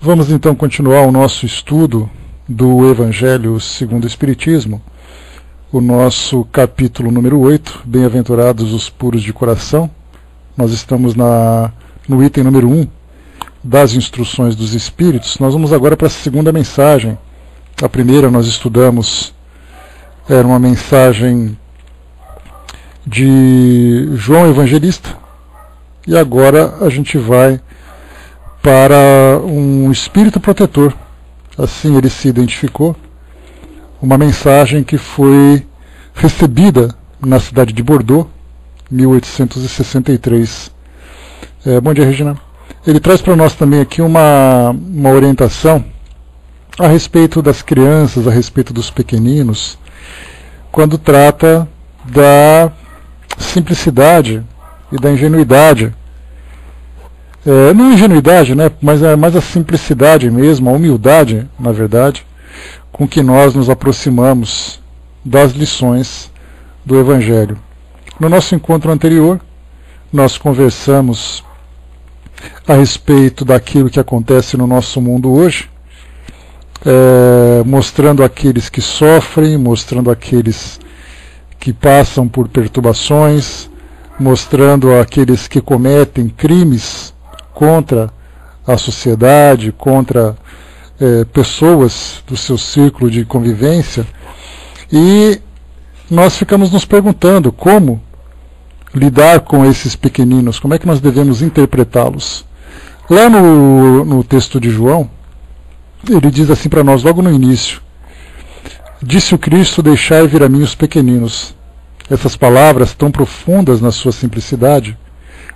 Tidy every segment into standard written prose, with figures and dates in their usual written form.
Vamos então continuar o nosso estudo do Evangelho segundo o Espiritismo, o nosso capítulo número 8, Bem-aventurados os puros de coração. Nós estamos no item número 1 das instruções dos Espíritos. Nós vamos agora para a segunda mensagem. A primeira nós estudamos, era uma mensagem de João Evangelista, e agora a gente vai para um espírito protetor, assim ele se identificou, uma mensagem que foi recebida na cidade de Bordeaux, 1863. Bom dia, Regina. Ele traz para nós também aqui uma orientação a respeito das crianças, a respeito dos pequeninos, quando trata da simplicidade e da ingenuidade. Não ingenuidade, né, mas é mais a simplicidade mesmo, a humildade, na verdade, com que nós nos aproximamos das lições do Evangelho. No nosso encontro anterior, nós conversamos a respeito daquilo que acontece no nosso mundo hoje, mostrando aqueles que sofrem, mostrando aqueles que passam por perturbações, mostrando aqueles que cometem crimes contra a sociedade, contra pessoas do seu círculo de convivência, e nós ficamos nos perguntando como lidar com esses pequeninos, como é que nós devemos interpretá-los. Lá no texto de João, ele diz assim para nós, logo no início: disse o Cristo, deixai vir a mim os pequeninos. Essas palavras, tão profundas na sua simplicidade,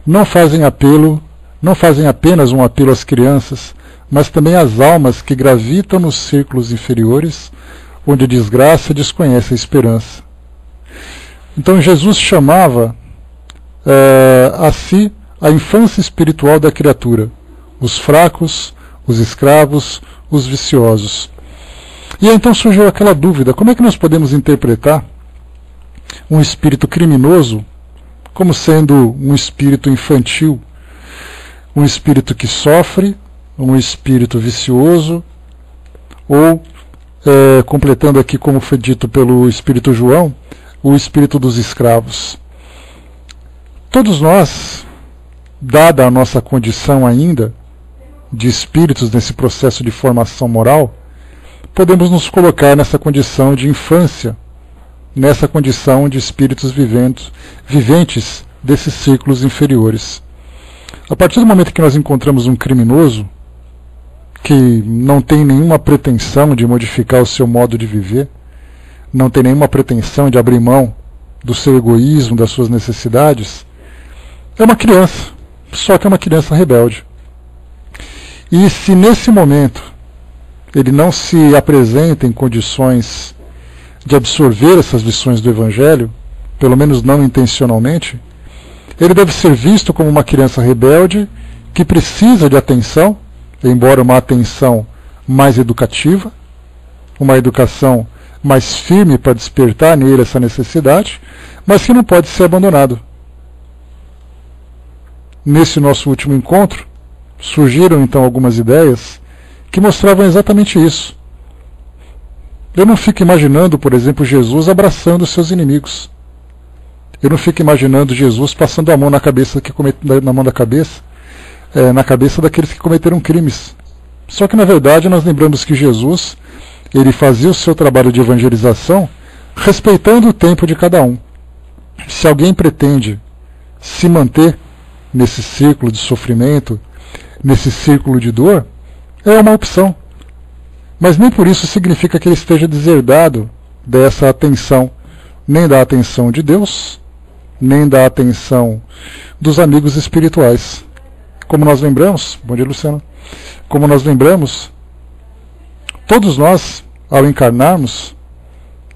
não fazem apenas um apelo às crianças, mas também às almas que gravitam nos círculos inferiores, onde a desgraça desconhece a esperança. Então Jesus chamava a si a infância espiritual da criatura, os fracos, os escravos, os viciosos. E aí, então surgiu aquela dúvida: como é que nós podemos interpretar um espírito criminoso como sendo um espírito infantil, um espírito que sofre, um espírito vicioso, ou, completando aqui como foi dito pelo Espírito João, o espírito dos escravos? Todos nós, dada a nossa condição ainda de espíritos nesse processo de formação moral, podemos nos colocar nessa condição de infância, nessa condição de espíritos viventes desses círculos inferiores. A partir do momento que nós encontramos um criminoso que não tem nenhuma pretensão de modificar o seu modo de viver, não tem nenhuma pretensão de abrir mão do seu egoísmo, das suas necessidades, é uma criança, só que é uma criança rebelde. E se nesse momento ele não se apresenta em condições de absorver essas lições do Evangelho, pelo menos não intencionalmente, ele deve ser visto como uma criança rebelde que precisa de atenção, embora uma atenção mais educativa, uma educação mais firme para despertar nele essa necessidade, mas que não pode ser abandonado. Nesse nosso último encontro, surgiram então algumas ideias que mostravam exatamente isso. Eu não fico imaginando, por exemplo, Jesus abraçando os seus inimigos. Eu não fico imaginando Jesus passando a mão na cabeça na cabeça daqueles que cometeram crimes. Só que na verdade nós lembramos que Jesus, ele fazia o seu trabalho de evangelização respeitando o tempo de cada um. Se alguém pretende se manter nesse círculo de sofrimento, nesse círculo de dor, é uma opção. Mas nem por isso significa que ele esteja deserdado dessa atenção, nem da atenção de Deus, nem da atenção dos amigos espirituais. Como nós lembramos, bom dia, Luciano, como nós lembramos, todos nós, ao encarnarmos,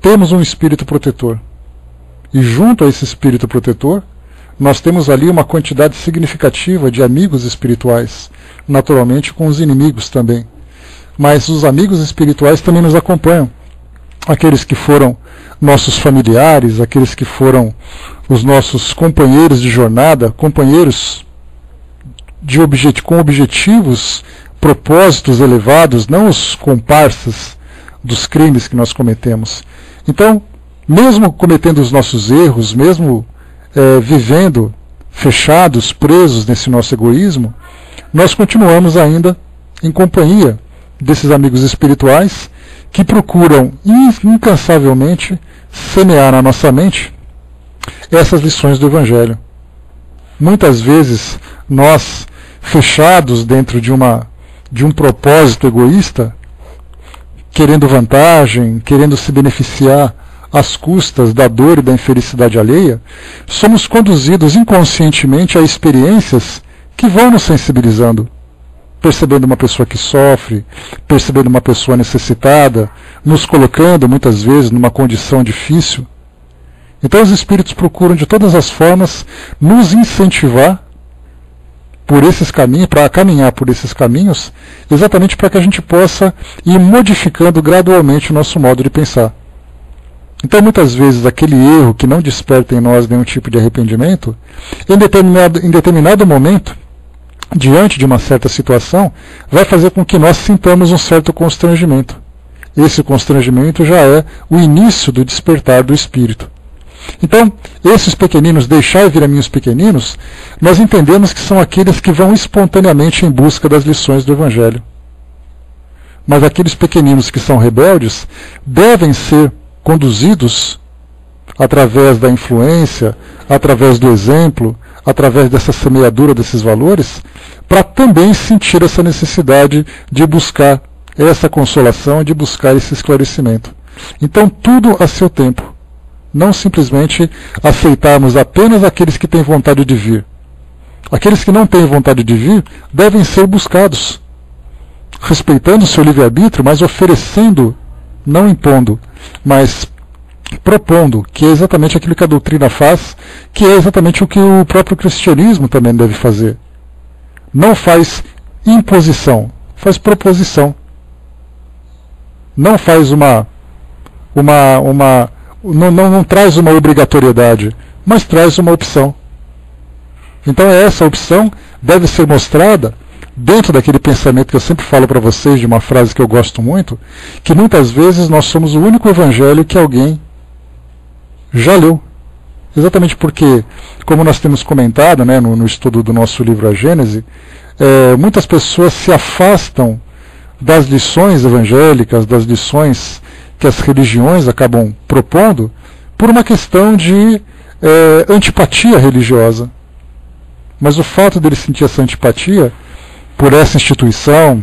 temos um espírito protetor. E junto a esse espírito protetor, nós temos ali uma quantidade significativa de amigos espirituais, naturalmente com os inimigos também. Mas os amigos espirituais também nos acompanham. Aqueles que foram nossos familiares, aqueles que foram os nossos companheiros de jornada, companheiros com objetivos propósitos elevados, não os comparsas dos crimes que nós cometemos. Então, mesmo cometendo os nossos erros, mesmo vivendo fechados, presos nesse nosso egoísmo, nós continuamos ainda em companhia desses amigos espirituais que procuram incansavelmente semear na nossa mente essas lições do Evangelho. Muitas vezes nós, fechados dentro de um propósito egoísta, querendo vantagem, querendo se beneficiar às custas da dor e da infelicidade alheia, somos conduzidos inconscientemente a experiências que vão nos sensibilizando, percebendo uma pessoa que sofre, percebendo uma pessoa necessitada, nos colocando muitas vezes numa condição difícil. Então os espíritos procuram de todas as formas nos incentivar por esses caminhos, para caminhar por esses caminhos, exatamente para que a gente possa ir modificando gradualmente o nosso modo de pensar. Então muitas vezes aquele erro que não desperta em nós nenhum tipo de arrependimento, em determinado momento, diante de uma certa situação, vai fazer com que nós sintamos um certo constrangimento. Esse constrangimento já é o início do despertar do espírito. Então, esses pequeninos, deixai vir a mim os pequeninos, nós entendemos que são aqueles que vão espontaneamente em busca das lições do Evangelho. Mas aqueles pequeninos que são rebeldes devem ser conduzidos através da influência, através do exemplo, através dessa semeadura desses valores, para também sentir essa necessidade de buscar essa consolação, de buscar esse esclarecimento. Então, tudo a seu tempo. Não simplesmente aceitarmos apenas aqueles que têm vontade de vir. Aqueles que não têm vontade de vir devem ser buscados, respeitando o seu livre-arbítrio, mas oferecendo, não impondo, mas propondo, que é exatamente aquilo que a doutrina faz, que é exatamente o que o próprio cristianismo também deve fazer. Não faz imposição, faz proposição. Não faz não traz uma obrigatoriedade, mas traz uma opção. Então essa opção deve ser mostrada dentro daquele pensamento que eu sempre falo para vocês, de uma frase que eu gosto muito, que muitas vezes nós somos o único evangelho que alguém já leu. Exatamente porque, como nós temos comentado, né, no estudo do nosso livro A Gênese, muitas pessoas se afastam das lições evangélicas, das lições que as religiões acabam propondo, por uma questão de antipatia religiosa. Mas o fato dele sentir essa antipatia por essa instituição,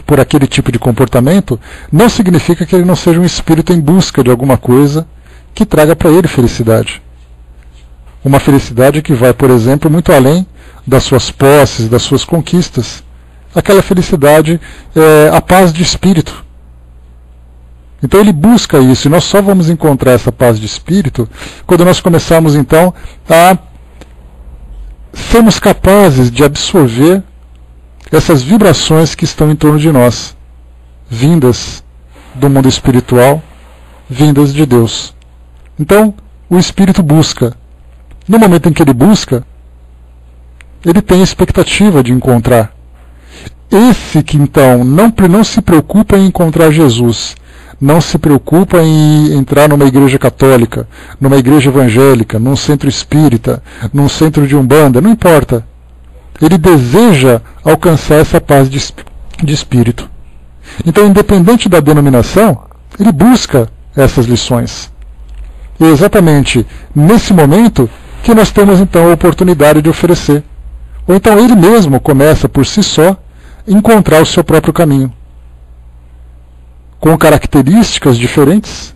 por aquele tipo de comportamento, não significa que ele não seja um espírito em busca de alguma coisa que traga para ele felicidade. Uma felicidade que vai, por exemplo, muito além das suas posses, das suas conquistas. Aquela felicidade a paz de espírito. Então ele busca isso, e nós só vamos encontrar essa paz de espírito quando nós começarmos então a sermos capazes de absorver essas vibrações que estão em torno de nós, vindas do mundo espiritual, vindas de Deus. Então o espírito busca. No momento em que ele busca, ele tem a expectativa de encontrar. Esse que então não se preocupa em encontrar Jesus, não se preocupa em entrar numa igreja católica, numa igreja evangélica, num centro espírita, num centro de umbanda, não importa. Ele deseja alcançar essa paz de espírito. Então, independente da denominação, ele busca essas lições. E é exatamente nesse momento que nós temos então a oportunidade de oferecer. Ou então ele mesmo começa por si só a encontrar o seu próprio caminho, com características diferentes,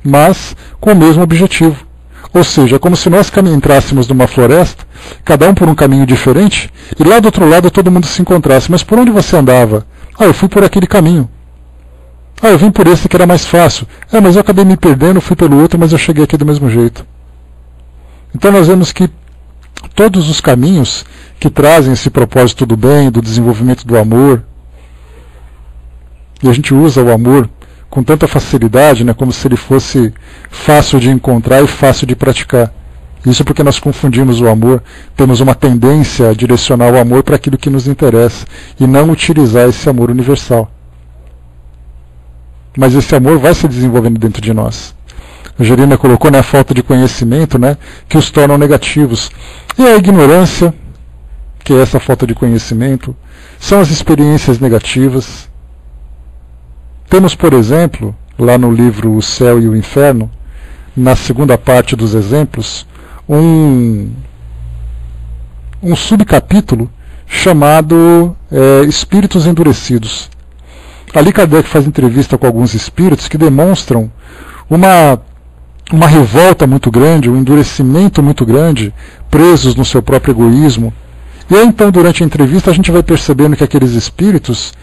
mas com o mesmo objetivo. Ou seja, é como se nós entrássemos numa floresta, cada um por um caminho diferente, e lá do outro lado todo mundo se encontrasse. Mas por onde você andava? Ah, eu fui por aquele caminho. Ah, eu vim por esse que era mais fácil. Ah, mas eu acabei me perdendo, fui pelo outro, mas eu cheguei aqui do mesmo jeito. Então nós vemos que todos os caminhos que trazem esse propósito do bem, do desenvolvimento do amor, e a gente usa o amor com tanta facilidade, né, como se ele fosse fácil de encontrar e fácil de praticar. Isso porque nós confundimos o amor, temos uma tendência a direcionar o amor para aquilo que nos interessa e não utilizar esse amor universal. Mas esse amor vai se desenvolvendo dentro de nós. A Jerina colocou, né, a falta de conhecimento, né, que os tornam negativos. E a ignorância, que é essa falta de conhecimento, são as experiências negativas. Temos, por exemplo, lá no livro O Céu e o Inferno, na segunda parte dos exemplos, um subcapítulo chamado Espíritos Endurecidos. Ali Kardec faz entrevista com alguns espíritos que demonstram uma revolta muito grande, um endurecimento muito grande, presos no seu próprio egoísmo. E aí então, durante a entrevista, a gente vai percebendo que aqueles espíritos,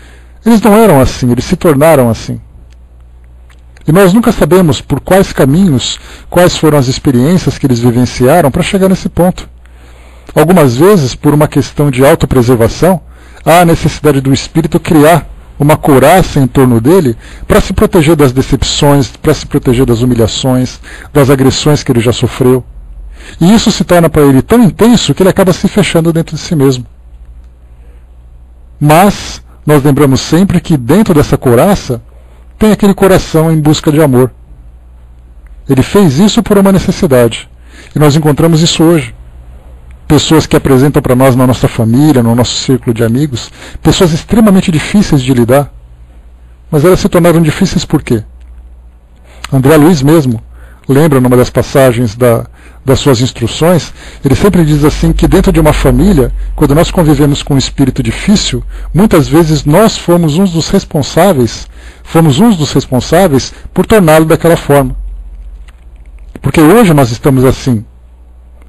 eles não eram assim, eles se tornaram assim. E nós nunca sabemos por quais caminhos, quais foram as experiências que eles vivenciaram para chegar nesse ponto. Algumas vezes, por uma questão de autopreservação, há a necessidade do espírito criar uma couraça em torno dele para se proteger das decepções, para se proteger das humilhações, das agressões que ele já sofreu. E isso se torna para ele tão intenso que ele acaba se fechando dentro de si mesmo. Mas nós lembramos sempre que dentro dessa couraça tem aquele coração em busca de amor. Ele fez isso por uma necessidade. E nós encontramos isso hoje. Pessoas que apresentam para nós na nossa família, no nosso círculo de amigos, pessoas extremamente difíceis de lidar. Mas elas se tornaram difíceis por quê? André Luiz mesmo lembra numa das passagens das suas instruções, ele sempre diz assim que dentro de uma família, quando nós convivemos com um espírito difícil, muitas vezes nós fomos uns dos responsáveis por torná-lo daquela forma. Porque hoje nós estamos assim,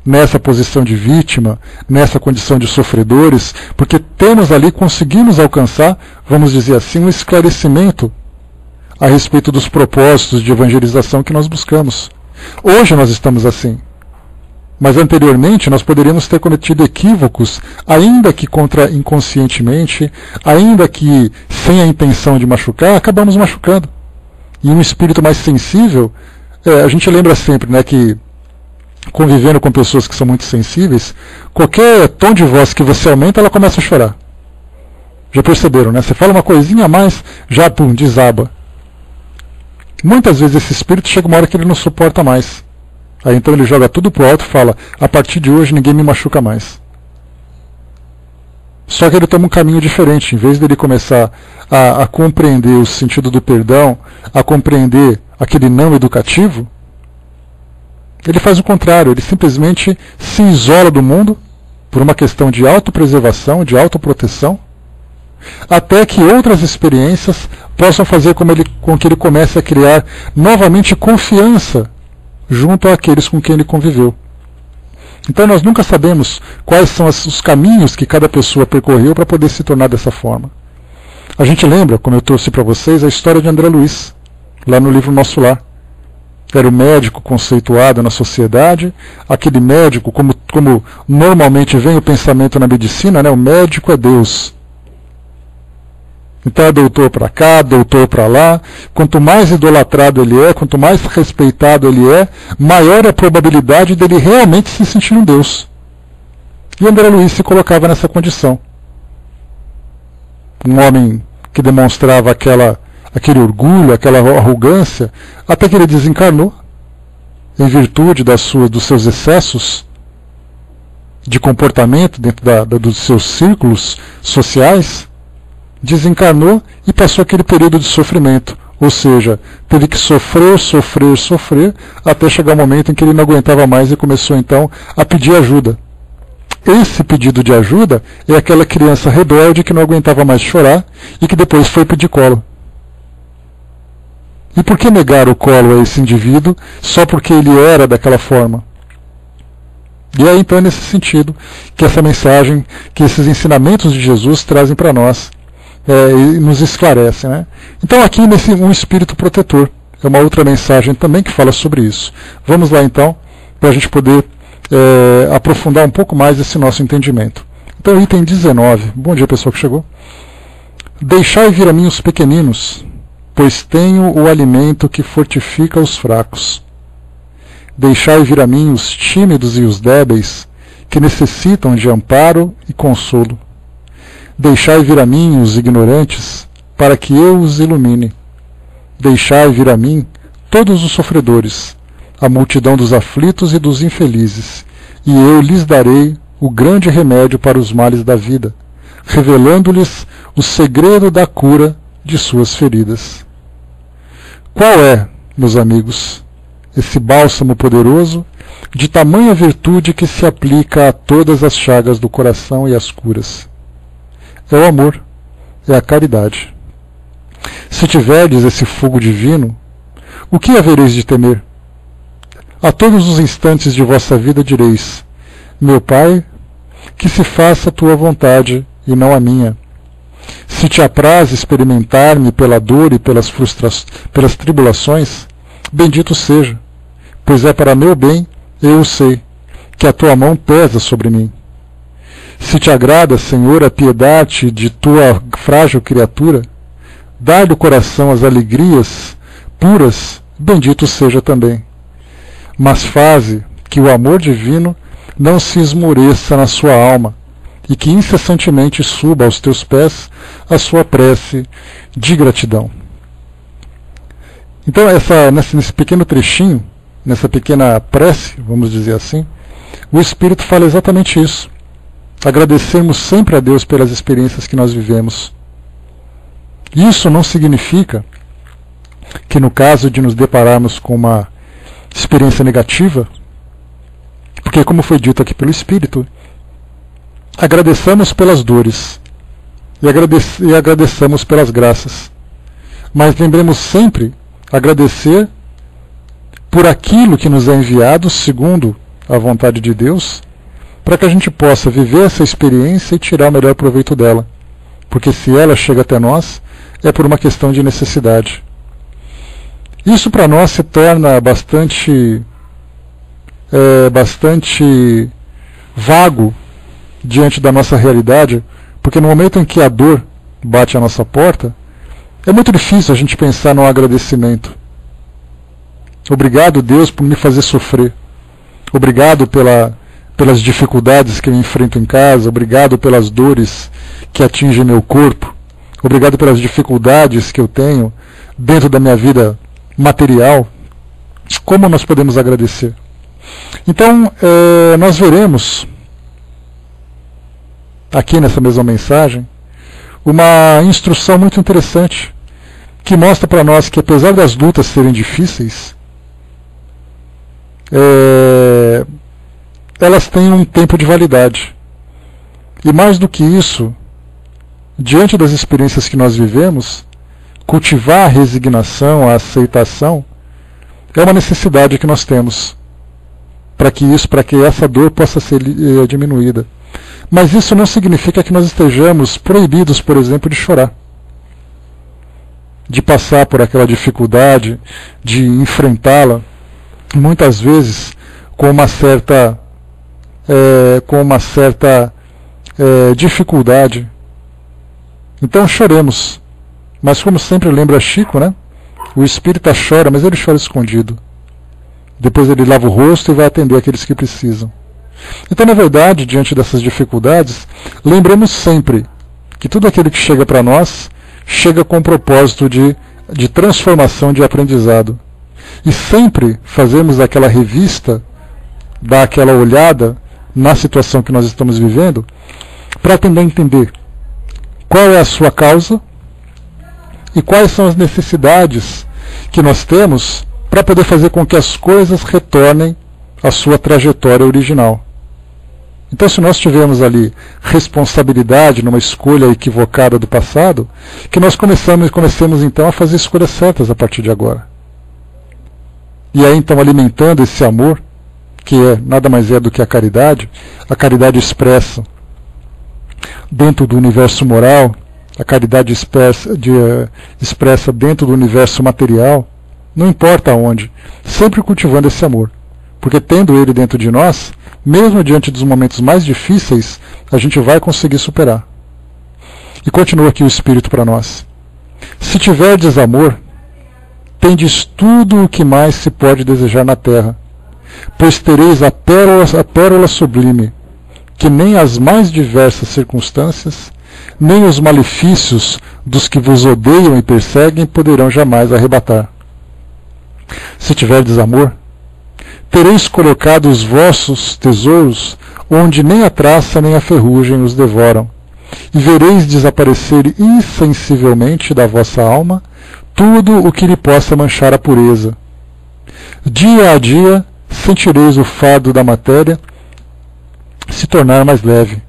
nessa posição de vítima, nessa condição de sofredores, porque temos ali, conseguimos alcançar, vamos dizer assim, um esclarecimento a respeito dos propósitos de evangelização que nós buscamos. Hoje nós estamos assim. Mas anteriormente nós poderíamos ter cometido equívocos, ainda que inconscientemente, ainda que sem a intenção de machucar, acabamos machucando. E um espírito mais sensível, a gente lembra sempre, né, que convivendo com pessoas que são muito sensíveis, qualquer tom de voz que você aumenta, ela começa a chorar. Já perceberam, né? Você fala uma coisinha a mais, já pum, desaba. Muitas vezes esse espírito chega uma hora que ele não suporta mais. Aí então ele joga tudo pro alto e fala, a partir de hoje ninguém me machuca mais. Só que ele toma um caminho diferente. Em vez dele começar a compreender o sentido do perdão, a compreender aquele não educativo, ele faz o contrário, ele simplesmente se isola do mundo por uma questão de autopreservação, de autoproteção, até que outras experiências possam fazer com que ele comece a criar novamente confiança junto àqueles com quem ele conviveu. Então nós nunca sabemos quais são os caminhos que cada pessoa percorreu para poder se tornar dessa forma. A gente lembra, como eu trouxe para vocês, a história de André Luiz, lá no livro Nosso Lar. Era o médico conceituado na sociedade, aquele médico, como normalmente vem o pensamento na medicina, né? O médico é Deus. Então é doutor para cá, doutor para lá. Quanto mais idolatrado ele é, quanto mais respeitado ele é, maior é a probabilidade dele realmente se sentir um Deus. E André Luiz se colocava nessa condição. Um homem que demonstrava aquele orgulho, aquela arrogância, até que ele desencarnou, em virtude dos seus excessos de comportamento dentro dos seus círculos sociais, desencarnou e passou aquele período de sofrimento. Ou seja, teve que sofrer, até chegar o momento em que ele não aguentava mais e começou então a pedir ajuda. Esse pedido de ajuda é aquela criança rebelde que não aguentava mais chorar e que depois foi pedir colo. E por que negar o colo a esse indivíduo só porque ele era daquela forma? E é então nesse sentido que essa mensagem, que esses ensinamentos de Jesus trazem para nós e nos esclarecem, né? Então aqui um espírito protetor. É uma outra mensagem também que fala sobre isso. Vamos lá então, para a gente poder aprofundar um pouco mais esse nosso entendimento. Então item 19. Bom dia pessoal que chegou. Deixai vir a mim os pequeninos, pois tenho o alimento que fortifica os fracos. Deixai vir a mim os tímidos e os débeis, que necessitam de amparo e consolo. Deixai vir a mim os ignorantes, para que eu os ilumine. Deixai vir a mim todos os sofredores, a multidão dos aflitos e dos infelizes, e eu lhes darei o grande remédio para os males da vida, revelando-lhes o segredo da cura de suas feridas. Qual é, meus amigos, esse bálsamo poderoso, de tamanha virtude que se aplica a todas as chagas do coração e as curas? É o amor, é a caridade. Se tiverdes esse fogo divino, o que havereis de temer? A todos os instantes de vossa vida direis: meu Pai, que se faça a tua vontade e não a minha. Se te apraz experimentar-me pela dor e pelas tribulações, bendito seja, pois é para meu bem, eu o sei, que a tua mão pesa sobre mim. Se te agrada, Senhor, apiedade de tua frágil criatura, dá-lhe o coração as alegrias puras, bendito seja também. Mas faze que o amor divino não se esmoreça na sua alma, e que incessantemente suba aos teus pés a sua prece de gratidão. Então, nesse pequeno trechinho, nessa pequena prece, vamos dizer assim, o Espírito fala exatamente isso. Agradecermos sempre a Deus pelas experiências que nós vivemos. Isso não significa que, no caso de nos depararmos com uma experiência negativa, porque, como foi dito aqui pelo Espírito, agradeçamos pelas dores e agradeçamos pelas graças. Mas lembremos sempre agradecer por aquilo que nos é enviado segundo a vontade de Deus, para que a gente possa viver essa experiência e tirar o melhor proveito dela. Porque se ela chega até nós, é por uma questão de necessidade. Isso para nós se torna bastante vago diante da nossa realidade, porque no momento em que a dor bate à nossa porta, é muito difícil a gente pensar no agradecimento. Obrigado, Deus, por me fazer sofrer. Obrigado pelas dificuldades que eu enfrento em casa. Obrigado pelas dores que atingem meu corpo. Obrigado pelas dificuldades que eu tenho dentro da minha vida material. Como nós podemos agradecer? Então, nós veremos aqui nessa mesma mensagem uma instrução muito interessante que mostra para nós que, apesar das lutas serem difíceis, elas têm um tempo de validade. E mais do que isso, diante das experiências que nós vivemos, cultivar a resignação, a aceitação, é uma necessidade que nós temos para que essa dor possa ser diminuída. Mas isso não significa que nós estejamos proibidos, por exemplo, de chorar, de passar por aquela dificuldade, de enfrentá-la, muitas vezes com uma certa dificuldade. Então choremos, mas como sempre lembra Chico, né? O espírita chora, mas ele chora escondido. Depois ele lava o rosto e vai atender aqueles que precisam. Então, na verdade, diante dessas dificuldades, lembremos sempre que tudo aquilo que chega para nós chega com o propósito de transformação, de aprendizado. E sempre fazemos aquela revista, dar aquela olhada na situação que nós estamos vivendo, para tentar entender qual é a sua causa e quais são as necessidades que nós temos para poder fazer com que as coisas retornem à sua trajetória original. Então, se nós tivermos ali responsabilidade numa escolha equivocada do passado, que nós comecemos então a fazer escolhas certas a partir de agora. E aí então alimentando esse amor, que nada mais é do que a caridade expressa dentro do universo moral, a caridade expressa dentro do universo material, não importa onde, sempre cultivando esse amor. Porque tendo ele dentro de nós, mesmo diante dos momentos mais difíceis, a gente vai conseguir superar. E continua aqui o Espírito para nós. Se tiverdes amor, tendes tudo o que mais se pode desejar na terra. pois tereis a pérola sublime, que nem as mais diversas circunstâncias, nem os malefícios dos que vos odeiam e perseguem poderão jamais arrebatar. Se tiverdes amor, tereis colocado os vossos tesouros onde nem a traça nem a ferrugem os devoram, e vereis desaparecer insensivelmente da vossa alma tudo o que lhe possa manchar a pureza. Dia a dia sentireis o fardo da matéria se tornar mais leve.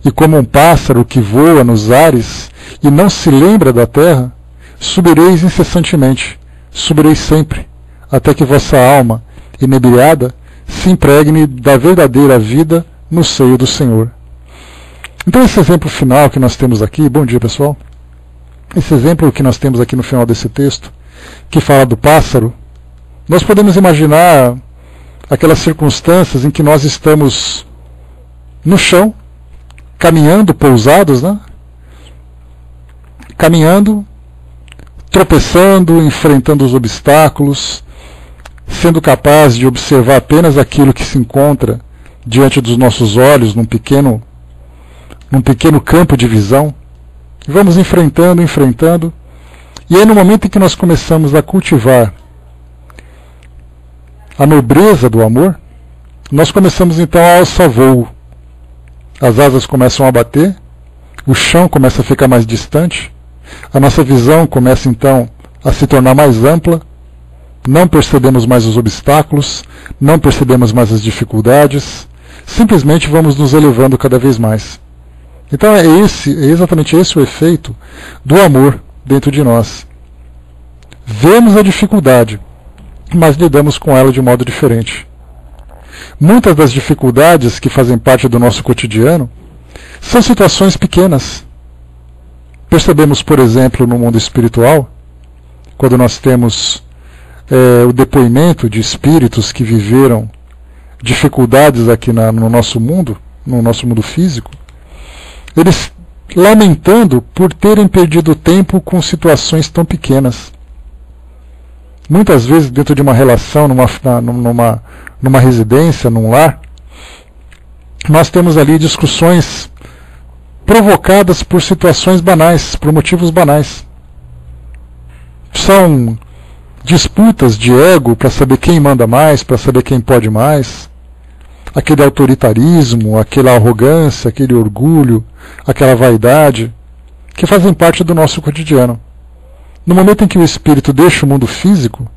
E como um pássaro que voa nos ares e não se lembra da terra, subireis incessantemente, subireis sempre, até que vossa alma, inebriada, se impregne da verdadeira vida no seio do Senhor. Então esse exemplo final que nós temos aqui, bom dia pessoal, esse exemplo que nós temos aqui no final desse texto, que fala do pássaro, nós podemos imaginar aquelas circunstâncias em que nós estamos no chão, caminhando, pousados, né? Caminhando, tropeçando, enfrentando os obstáculos, sendo capaz de observar apenas aquilo que se encontra diante dos nossos olhos, num pequeno campo de visão. Vamos enfrentando, e aí no momento em que nós começamos a cultivar a nobreza do amor, nós começamos então a alçar voo. As asas começam a bater, o chão começa a ficar mais distante, a nossa visão começa então a se tornar mais ampla, não percebemos mais os obstáculos, não percebemos mais as dificuldades, simplesmente vamos nos elevando cada vez mais. Então é exatamente esse o efeito do amor dentro de nós. Vemos a dificuldade, mas lidamos com ela de modo diferente. Muitas das dificuldades que fazem parte do nosso cotidiano são situações pequenas. Percebemos, por exemplo, no mundo espiritual, quando nós temos o depoimento de espíritos que viveram dificuldades aqui no nosso mundo físico, eles lamentando por terem perdido tempo com situações tão pequenas. Muitas vezes dentro de uma relação, numa residência, num lar, nós temos ali discussões provocadas por situações banais, por motivos banais. São disputas de ego para saber quem manda mais, para saber quem pode mais. Aquele autoritarismo, aquela arrogância, aquele orgulho, aquela vaidade, que fazem parte do nosso cotidiano. No momento em que o espírito deixa o mundo físico,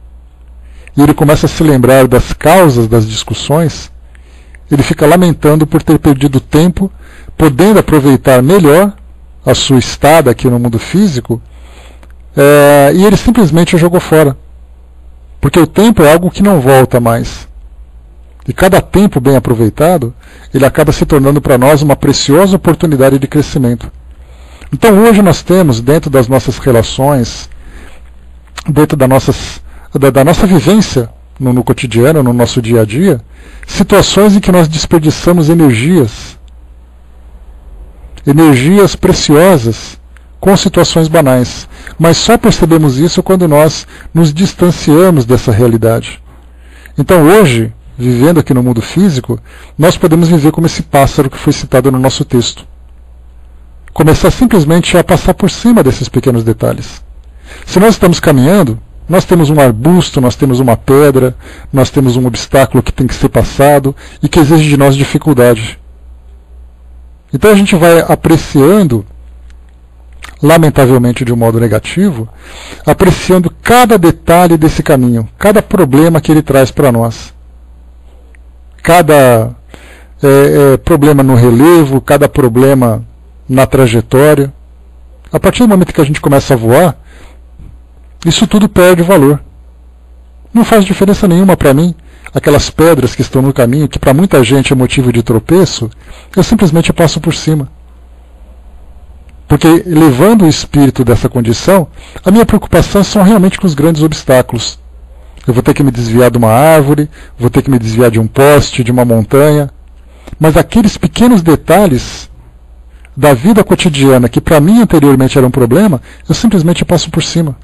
e ele começa a se lembrar das causas das discussões, ele fica lamentando por ter perdido tempo, podendo aproveitar melhor a sua estada aqui no mundo físico, e ele simplesmente a jogou fora. Porque o tempo é algo que não volta mais. E cada tempo bem aproveitado, ele acaba se tornando para nós uma preciosa oportunidade de crescimento. Então hoje nós temos, dentro das nossas relações, dentro da nossa vivência no cotidiano, no nosso dia a dia, situações em que nós desperdiçamos energias preciosas com situações banais. Mas só percebemos isso quando nós nos distanciamos dessa realidade. Então hoje, vivendo aqui no mundo físico, nós podemos viver como esse pássaro que foi citado no nosso texto. Começar simplesmente a passar por cima desses pequenos detalhes. Se nós estamos caminhando, nós temos um arbusto, nós temos uma pedra, nós temos um obstáculo que tem que ser passado e que exige de nós dificuldade. Então a gente vai apreciando, lamentavelmente de um modo negativo, apreciando cada detalhe desse caminho, cada problema que ele traz para nós. Cada problema no relevo, cada problema na trajetória. A partir do momento que a gente começa a voar, isso tudo perde valor. Não faz diferença nenhuma para mim. Aquelas pedras que estão no caminho, que para muita gente é motivo de tropeço, eu simplesmente passo por cima. Porque levando o espírito dessa condição, a minha preocupação são realmente com os grandes obstáculos. Eu vou ter que me desviar de uma árvore, vou ter que me desviar de um poste, de uma montanha. Mas aqueles pequenos detalhes da vida cotidiana, que para mim anteriormente era um problema, eu simplesmente passo por cima.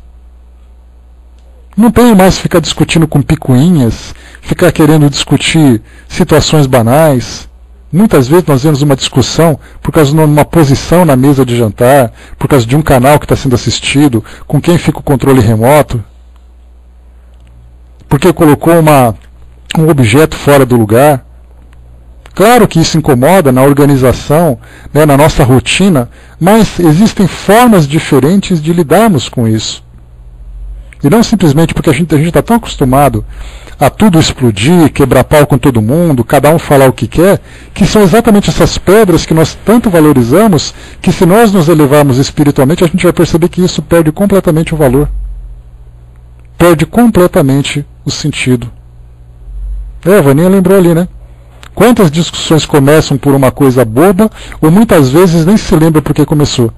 Não tenho mais que ficar discutindo com picuinhas, ficar querendo discutir situações banais. Muitas vezes nós vemos uma discussão por causa de uma posição na mesa de jantar, por causa de um canal que está sendo assistido, com quem fica o controle remoto, porque colocou um objeto fora do lugar. Claro que isso incomoda na organização, né, na nossa rotina, mas existem formas diferentes de lidarmos com isso. E não simplesmente porque a gente está tão acostumado a tudo explodir, quebrar pau com todo mundo, cada um falar o que quer, que são exatamente essas pedras que nós tanto valorizamos, que se nós nos elevarmos espiritualmente, a gente vai perceber que isso perde completamente o valor. Perde completamente o sentido. A Vaninha lembrou ali, né? Quantas discussões começam por uma coisa boba, ou muitas vezes nem se lembra por que começou.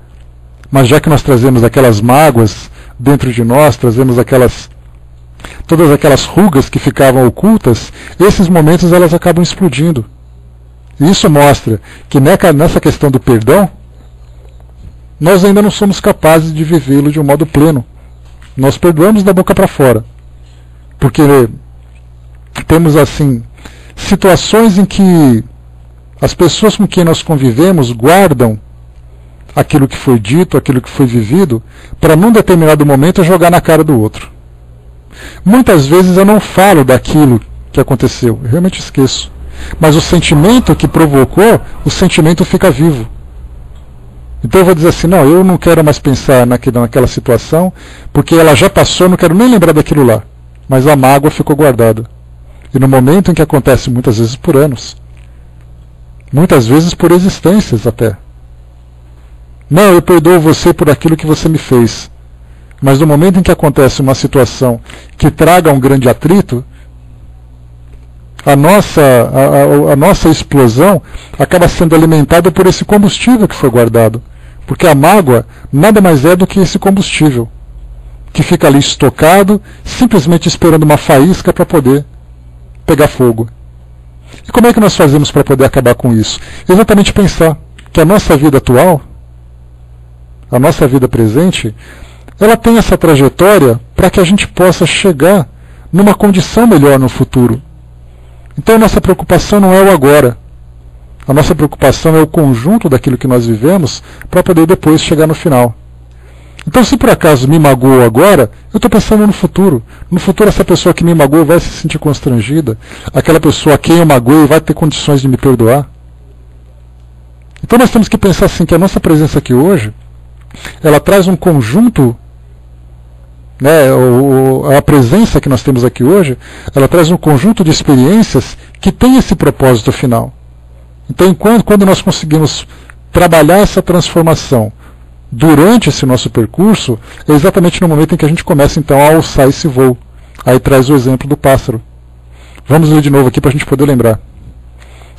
Mas já que nós trazemos aquelas mágoas dentro de nós, trazemos todas aquelas rugas que ficavam ocultas, esses momentos elas acabam explodindo. E isso mostra que nessa questão do perdão, nós ainda não somos capazes de vivê-lo de um modo pleno. Nós perdoamos da boca para fora. Porque temos assim situações em que as pessoas com quem nós convivemos guardam aquilo que foi dito, aquilo que foi vivido, para num determinado momento jogar na cara do outro. Muitas vezes eu não falo daquilo que aconteceu, eu realmente esqueço. Mas o sentimento que provocou, o sentimento fica vivo. Então eu vou dizer assim, não, eu não quero mais pensar naquela situação, porque ela já passou, não quero nem lembrar daquilo lá. Mas a mágoa ficou guardada. E no momento em que acontece, muitas vezes por anos, muitas vezes por existências até. Não, eu perdoo você por aquilo que você me fez. Mas no momento em que acontece uma situação que traga um grande atrito, a nossa explosão acaba sendo alimentada por esse combustível que foi guardado. Porque a mágoa nada mais é do que esse combustível, que fica ali estocado, simplesmente esperando uma faísca para poder pegar fogo. E como é que nós fazemos para poder acabar com isso? Exatamente pensar que a nossa vida atual, a nossa vida presente, ela tem essa trajetória para que a gente possa chegar numa condição melhor no futuro. Então a nossa preocupação não é o agora. A nossa preocupação é o conjunto daquilo que nós vivemos para poder depois chegar no final. Então se por acaso me magoou agora, eu estou pensando no futuro. No futuro essa pessoa que me magoou vai se sentir constrangida. Aquela pessoa a quem eu magoei vai ter condições de me perdoar. Então nós temos que pensar assim, que a nossa presença aqui hoje, ela traz um conjunto, né, a presença que nós temos aqui hoje, ela traz um conjunto de experiências que tem esse propósito final. Então, quando nós conseguimos trabalhar essa transformação durante esse nosso percurso, é exatamente no momento em que a gente começa então a alçar esse voo. Aí traz o exemplo do pássaro. Vamos ler de novo aqui para a gente poder lembrar.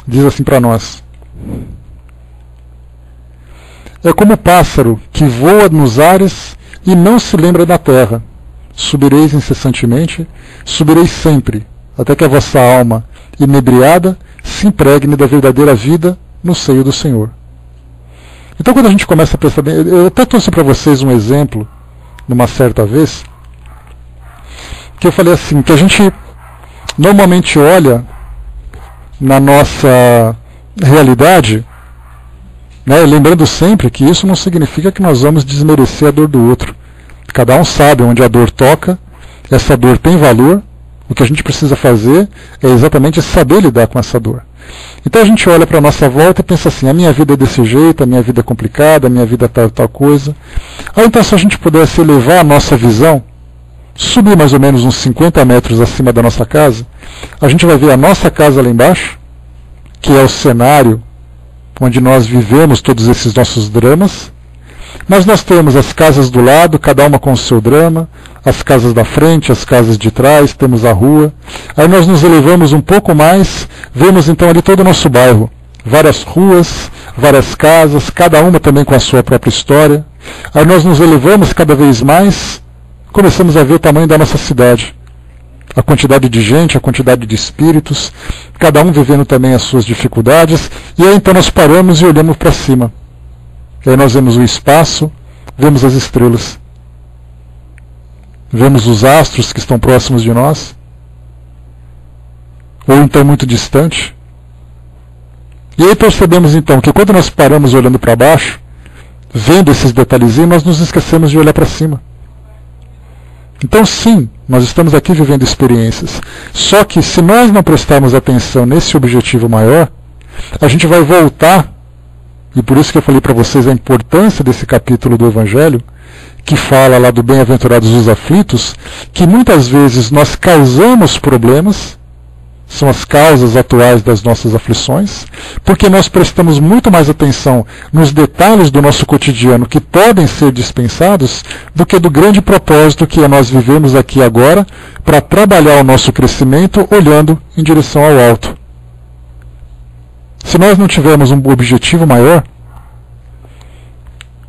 Diz assim para nós: é como o pássaro que voa nos ares e não se lembra da terra. Subireis incessantemente, subireis sempre, até que a vossa alma, inebriada, se impregne da verdadeira vida no seio do Senhor. Então quando a gente começa a pensar bem, eu até trouxe para vocês um exemplo, numa certa vez, que eu falei assim, que a gente normalmente olha na nossa realidade, né, lembrando sempre que isso não significa que nós vamos desmerecer a dor do outro. Cada um sabe onde a dor toca, essa dor tem valor, o que a gente precisa fazer é exatamente saber lidar com essa dor. Então a gente olha para a nossa volta e pensa assim, a minha vida é desse jeito, a minha vida é complicada, a minha vida é tal coisa. Aí então se a gente pudesse elevar a nossa visão, subir mais ou menos uns 50 metros acima da nossa casa, a gente vai ver a nossa casa lá embaixo, que é o cenário onde nós vivemos todos esses nossos dramas, mas nós temos as casas do lado, cada uma com o seu drama, as casas da frente, as casas de trás, temos a rua. Aí nós nos elevamos um pouco mais, vemos então ali todo o nosso bairro, várias ruas, várias casas, cada uma também com a sua própria história. Aí nós nos elevamos cada vez mais, começamos a ver o tamanho da nossa cidade. A quantidade de gente, a quantidade de espíritos, cada um vivendo também as suas dificuldades, e aí então nós paramos e olhamos para cima. E aí nós vemos o espaço, vemos as estrelas. vemos os astros que estão próximos de nós, ou então muito distante. E aí percebemos então que quando nós paramos olhando para baixo, vendo esses detalhezinhos, nós nos esquecemos de olhar para cima. Então sim, nós estamos aqui vivendo experiências. Só que se nós não prestarmos atenção nesse objetivo maior, a gente vai voltar, e por isso que eu falei para vocês a importância desse capítulo do Evangelho, que fala lá do bem-aventurados os aflitos, que muitas vezes nós causamos problemas, são as causas atuais das nossas aflições, porque nós prestamos muito mais atenção nos detalhes do nosso cotidiano que podem ser dispensados do que do grande propósito que é nós vivemos aqui agora para trabalhar o nosso crescimento olhando em direção ao alto. Se nós não tivermos um objetivo maior,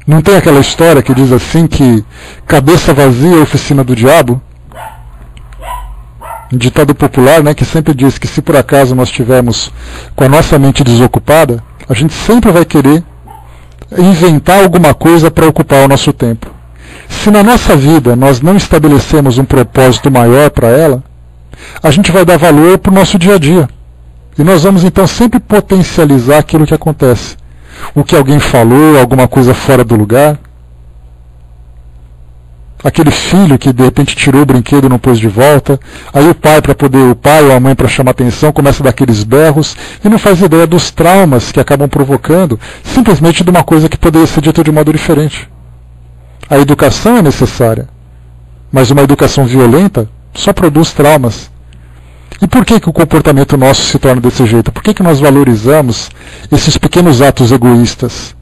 não tem aquela história que diz assim que cabeça vazia é oficina do diabo? Um ditado popular, né, que sempre diz que se por acaso nós estivermos com a nossa mente desocupada, a gente sempre vai querer inventar alguma coisa para ocupar o nosso tempo. Se na nossa vida nós não estabelecemos um propósito maior para ela, a gente vai dar valor para o nosso dia a dia. E nós vamos então sempre potencializar aquilo que acontece. O que alguém falou, alguma coisa fora do lugar. Aquele filho que de repente tirou o brinquedo e não pôs de volta. Aí o pai ou a mãe para chamar atenção começa a dar aqueles berros e não faz ideia dos traumas que acabam provocando simplesmente de uma coisa que poderia ser dita de um modo diferente. A educação é necessária, mas uma educação violenta só produz traumas. E por que o comportamento nosso se torna desse jeito? Por que nós valorizamos esses pequenos atos egoístas?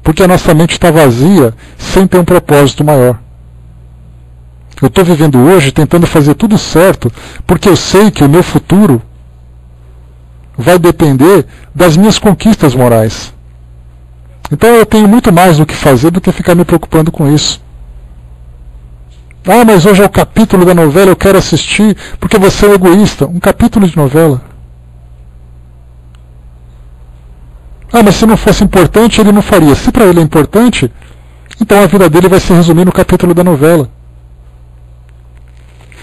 Porque a nossa mente está vazia sem ter um propósito maior. Eu estou vivendo hoje tentando fazer tudo certo, porque eu sei que o meu futuro vai depender das minhas conquistas morais. Então eu tenho muito mais o que fazer do que ficar me preocupando com isso. Ah, mas hoje é o capítulo da novela, eu quero assistir, porque você é egoísta. Um capítulo de novela. Ah, mas se não fosse importante, ele não faria. Se para ele é importante, então a vida dele vai se resumir no capítulo da novela.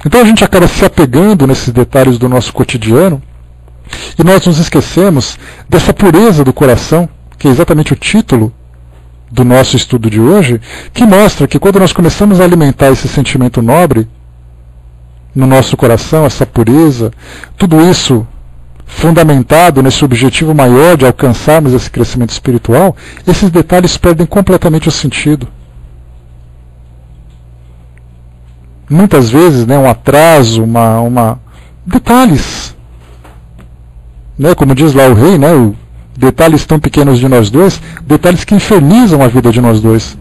Então a gente acaba se apegando nesses detalhes do nosso cotidiano e nós nos esquecemos dessa pureza do coração, que é exatamente o título do nosso estudo de hoje, que mostra que quando nós começamos a alimentar esse sentimento nobre no nosso coração, essa pureza, tudo isso fundamentado nesse objetivo maior de alcançarmos esse crescimento espiritual, esses detalhes perdem completamente o sentido. Muitas vezes, né, um atraso, detalhes, né, como diz lá o rei, né, detalhes tão pequenos de nós dois, detalhes que infernizam a vida de nós dois.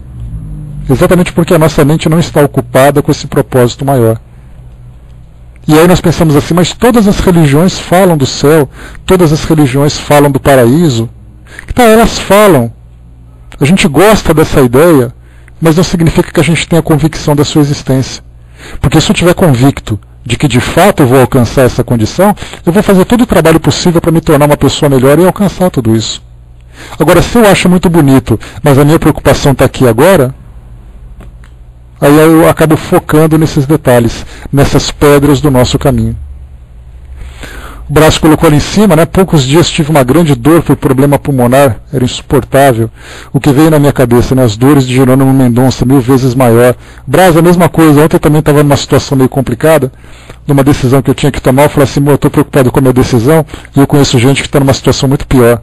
Exatamente porque a nossa mente não está ocupada com esse propósito maior. E aí nós pensamos assim, mas todas as religiões falam do céu, todas as religiões falam do paraíso. Então elas falam. A gente gosta dessa ideia, mas não significa que a gente tenha convicção da sua existência. Porque se eu estiver convicto de que de fato eu vou alcançar essa condição, eu vou fazer todo o trabalho possível para me tornar uma pessoa melhor e alcançar tudo isso. Agora, se eu acho muito bonito, mas a minha preocupação está aqui agora, aí eu acabo focando nesses detalhes, nessas pedras do nosso caminho. O braço colocou ali em cima, né? Poucos dias tive uma grande dor por problema pulmonar, era insuportável. O que veio na minha cabeça, né? As dores de Jerônimo Mendonça, 1000 vezes maior. Braz, a mesma coisa. Ontem eu também estava numa situação meio complicada, numa decisão que eu tinha que tomar. Eu falei assim, eu estou preocupado com a minha decisão e eu conheço gente que está numa situação muito pior.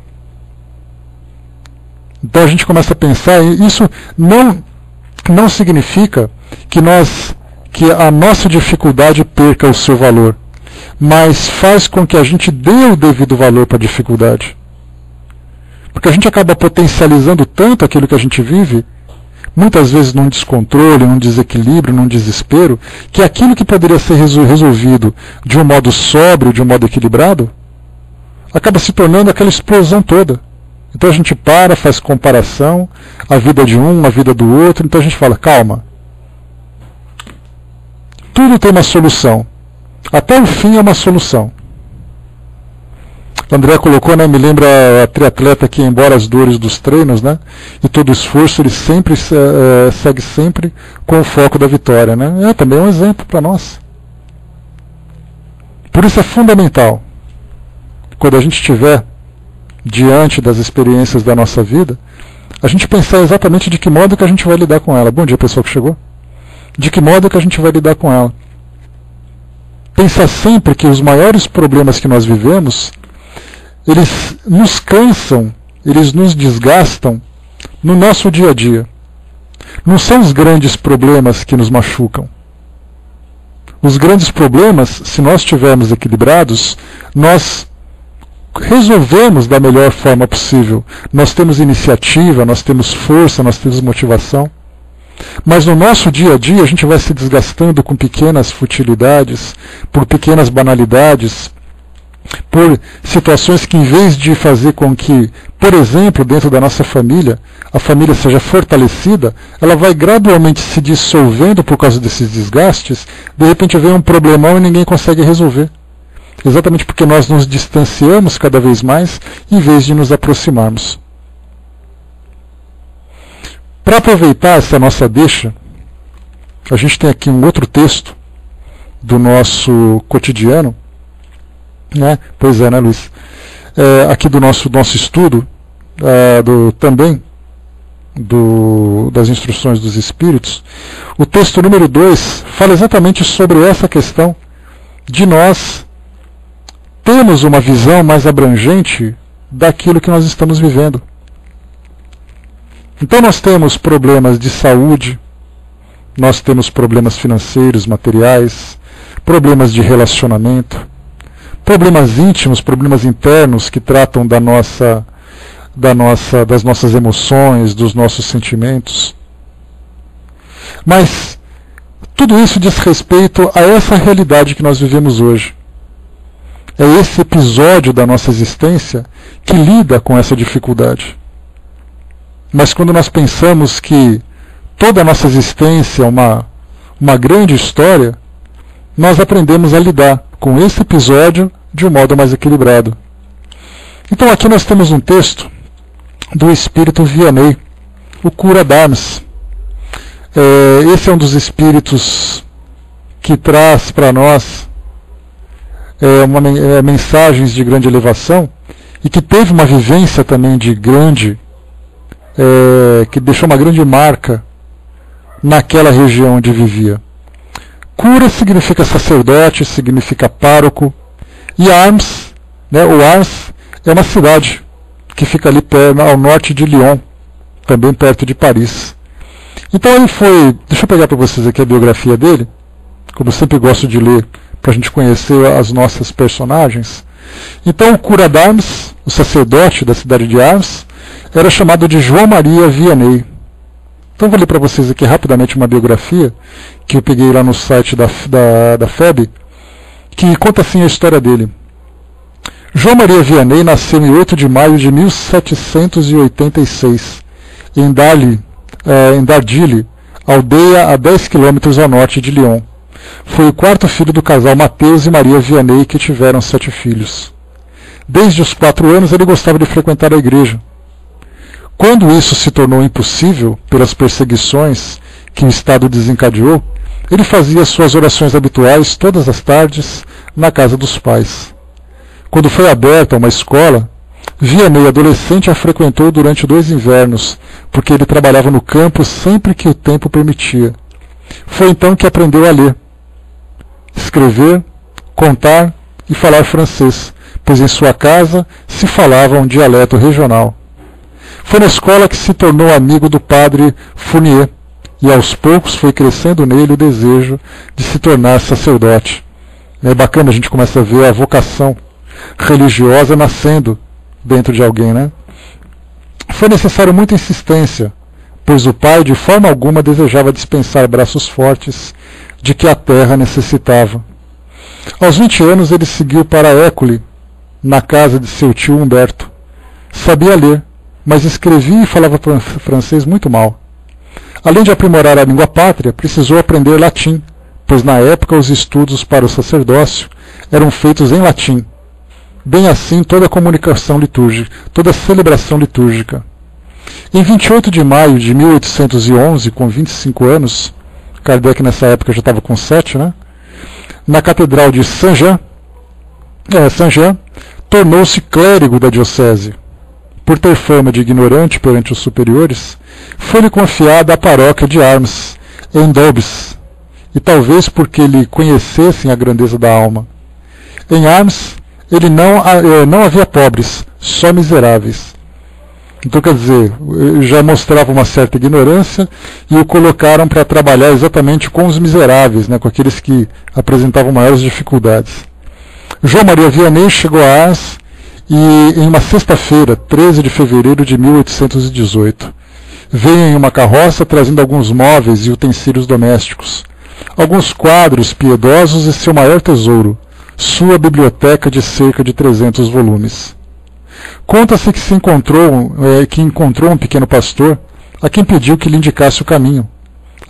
Então a gente começa a pensar, e isso não significa que a nossa dificuldade perca o seu valor, mas faz com que a gente dê o devido valor para a dificuldade. Porque a gente acaba potencializando tanto aquilo que a gente vive, muitas vezes num descontrole, num desequilíbrio, num desespero, que aquilo que poderia ser resolvido de um modo sóbrio, de um modo equilibrado, acaba se tornando aquela explosão toda. Então a gente faz comparação, a vida de um, a vida do outro, então a gente fala, calma. Tudo tem uma solução. Até o fim é uma solução. O André colocou, né, me lembra a triatleta que, embora as dores dos treinos, né, e todo o esforço, ele sempre segue sempre com o foco da vitória, né? Também é um exemplo para nós. Por isso é fundamental, quando a gente estiver diante das experiências da nossa vida, a gente pensar exatamente de que modo que a gente vai lidar com ela. Bom dia, pessoal que chegou. De que modo que a gente vai lidar com ela. Pensar sempre que os maiores problemas que nós vivemos, eles nos cansam, eles nos desgastam no nosso dia a dia. Não são os grandes problemas que nos machucam. Os grandes problemas, se nós estivermos equilibrados, nós resolvemos da melhor forma possível. Nós temos iniciativa, nós temos força, nós temos motivação. Mas no nosso dia a dia a gente vai se desgastando com pequenas futilidades, por pequenas banalidades, por situações que, em vez de fazer com que, por exemplo, dentro da nossa família, a família seja fortalecida, ela vai gradualmente se dissolvendo por causa desses desgastes. De repente vem um problemão e ninguém consegue resolver. Exatamente porque nós nos distanciamos cada vez mais, em vez de nos aproximarmos. Para aproveitar essa nossa deixa, a gente tem aqui um outro texto do nosso cotidiano, né? Pois é, né, Luiz? Aqui do nosso estudo, das instruções dos Espíritos, o texto número 2 fala exatamente sobre essa questão de nós termos uma visão mais abrangente daquilo que nós estamos vivendo. Então nós temos problemas de saúde, nós temos problemas financeiros, materiais, problemas de relacionamento, problemas íntimos, problemas internos que tratam das nossas emoções, dos nossos sentimentos. Mas tudo isso diz respeito a essa realidade que nós vivemos hoje. É esse episódio da nossa existência que lida com essa dificuldade. Mas quando nós pensamos que toda a nossa existência é uma grande história, nós aprendemos a lidar com esse episódio de um modo mais equilibrado. Então aqui nós temos um texto do Espírito Vianney, o Cura d'Armes. Esse é um dos espíritos que traz para nós mensagens de grande elevação e que teve uma vivência também de grande, que deixou uma grande marca naquela região onde vivia. Cura significa sacerdote, significa pároco, e Armes, né, o Ars é uma cidade que fica ali ao norte de Lyon, também perto de Paris. Então ele foi, deixa eu pegar para vocês aqui a biografia dele, como eu sempre gosto de ler, para a gente conhecer as nossas personagens. Então o Cura d'Armes, o sacerdote da cidade de Armes, era chamado de João Maria Vianney. Então vou ler para vocês aqui rapidamente uma biografia que eu peguei lá no site da FEB, que conta assim a história dele. João Maria Vianney nasceu em 8 de maio de 1786, em Dardilly, aldeia a 10 quilômetros ao norte de Lyon. Foi o quarto filho do casal Mateus e Maria Vianney, que tiveram 7 filhos. Desde os 4 anos ele gostava de frequentar a igreja. Quando isso se tornou impossível pelas perseguições que o Estado desencadeou, ele fazia suas orações habituais todas as tardes na casa dos pais. Quando foi aberta uma escola, Vianney, adolescente, a frequentou durante 2 invernos, porque ele trabalhava no campo sempre que o tempo permitia. Foi então que aprendeu a ler, escrever, contar e falar francês, pois em sua casa se falava um dialeto regional. Foi na escola que se tornou amigo do padre Fournier, e aos poucos foi crescendo nele o desejo de se tornar sacerdote. É bacana, a gente começa a ver a vocação religiosa nascendo dentro de alguém, né? Foi necessário muita insistência, pois o pai de forma alguma desejava dispensar braços fortes de que a terra necessitava. Aos 20 anos ele seguiu para École, na casa de seu tio Humberto. Sabia ler, mas escrevia e falava francês muito mal. Além de aprimorar a língua pátria, precisou aprender latim, pois na época os estudos para o sacerdócio eram feitos em latim. bem assim toda a comunicação litúrgica, toda a celebração litúrgica. Em 28 de maio de 1811, com 25 anos, Kardec nessa época já estava com 7, né? Na Catedral de Saint-Jean, tornou-se clérigo da diocese. Por ter fama de ignorante perante os superiores, foi-lhe confiada a paróquia de Armes, em Daubes, e talvez porque lhe conhecessem a grandeza da alma. Em Armes, ele não havia pobres, só miseráveis. Então, quer dizer, já mostrava uma certa ignorância e o colocaram para trabalhar exatamente com os miseráveis, né, com aqueles que apresentavam maiores dificuldades. João Maria Vianney chegou a Ars e, em uma sexta-feira, 13 de fevereiro de 1818, veio em uma carroça trazendo alguns móveis e utensílios domésticos, alguns quadros piedosos e seu maior tesouro, sua biblioteca de cerca de 300 volumes. Conta-se que encontrou um pequeno pastor, a quem pediu que lhe indicasse o caminho.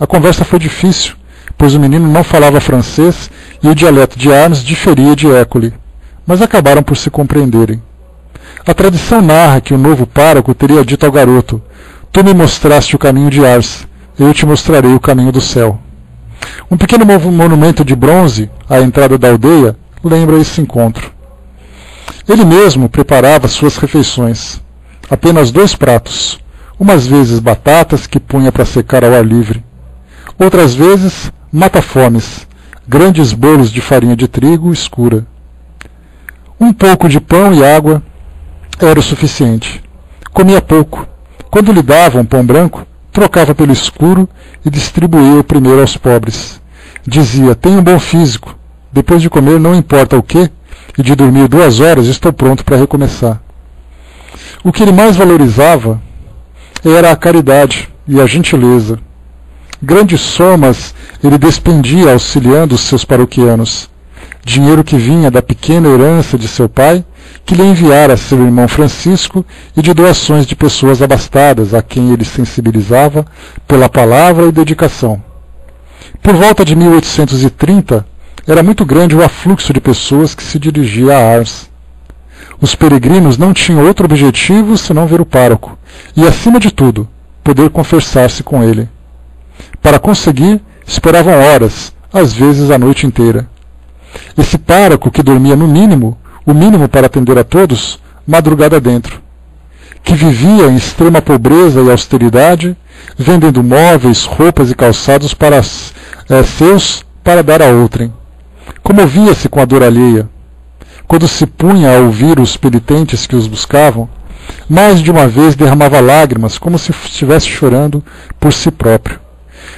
A conversa foi difícil, pois o menino não falava francês e o dialeto de Armes diferia de École, mas acabaram por se compreenderem. A tradição narra que o novo pároco teria dito ao garoto: "Tu me mostraste o caminho de Ars, eu te mostrarei o caminho do céu." Um pequeno monumento de bronze à entrada da aldeia lembra esse encontro. Ele mesmo preparava suas refeições. Apenas 2 pratos, umas vezes batatas que punha para secar ao ar livre, outras vezes mata-fomes, grandes bolos de farinha de trigo escura. Um pouco de pão e água era o suficiente. Comia pouco. Quando lhe davam pão branco, trocava pelo escuro e distribuía o primeiro aos pobres. Dizia: "Tenho um bom físico. Depois de comer, não importa o quê, e de dormir 2 horas, estou pronto para recomeçar." O que ele mais valorizava era a caridade e a gentileza. Grandes somas ele despendia auxiliando os seus paroquianos. Dinheiro que vinha da pequena herança de seu pai, que lhe enviara seu irmão Francisco, e de doações de pessoas abastadas a quem ele sensibilizava pela palavra e dedicação. Por volta de 1830, era muito grande o afluxo de pessoas que se dirigia a Ars. Os peregrinos não tinham outro objetivo senão ver o pároco e, acima de tudo, poder conversar-se com ele. Para conseguir, esperavam horas, às vezes a noite inteira. Esse pároco, que dormia no mínimo, o mínimo para atender a todos, madrugada dentro, que vivia em extrema pobreza e austeridade, vendendo móveis, roupas e calçados para seus para dar a outrem. Comovia-se com a dor alheia. Quando se punha a ouvir os penitentes que os buscavam, mais de uma vez derramava lágrimas, como se estivesse chorando por si próprio.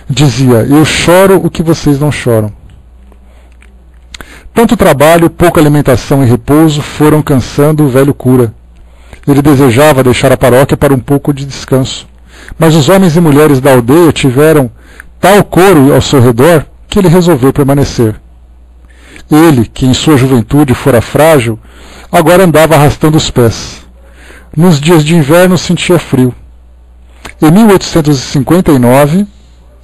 Dizia: "Eu choro o que vocês não choram." Tanto trabalho, pouca alimentação e repouso foram cansando o velho cura. Ele desejava deixar a paróquia para um pouco de descanso, mas os homens e mulheres da aldeia tiveram tal coro ao seu redor que ele resolveu permanecer. Ele, que em sua juventude fora frágil, agora andava arrastando os pés. Nos dias de inverno sentia frio. Em 1859,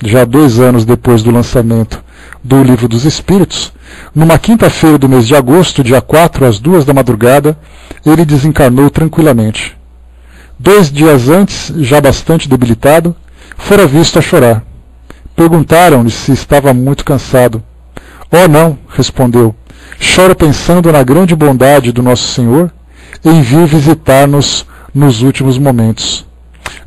já 2 anos depois do lançamento do Livro dos Espíritos, numa quinta-feira do mês de agosto, dia 4, às 2 da madrugada, ele desencarnou tranquilamente. 2 dias antes, já bastante debilitado, fora visto a chorar. Perguntaram-lhe se estava muito cansado. "Oh, não", respondeu, "choro pensando na grande bondade do Nosso Senhor em vir visitar-nos nos últimos momentos."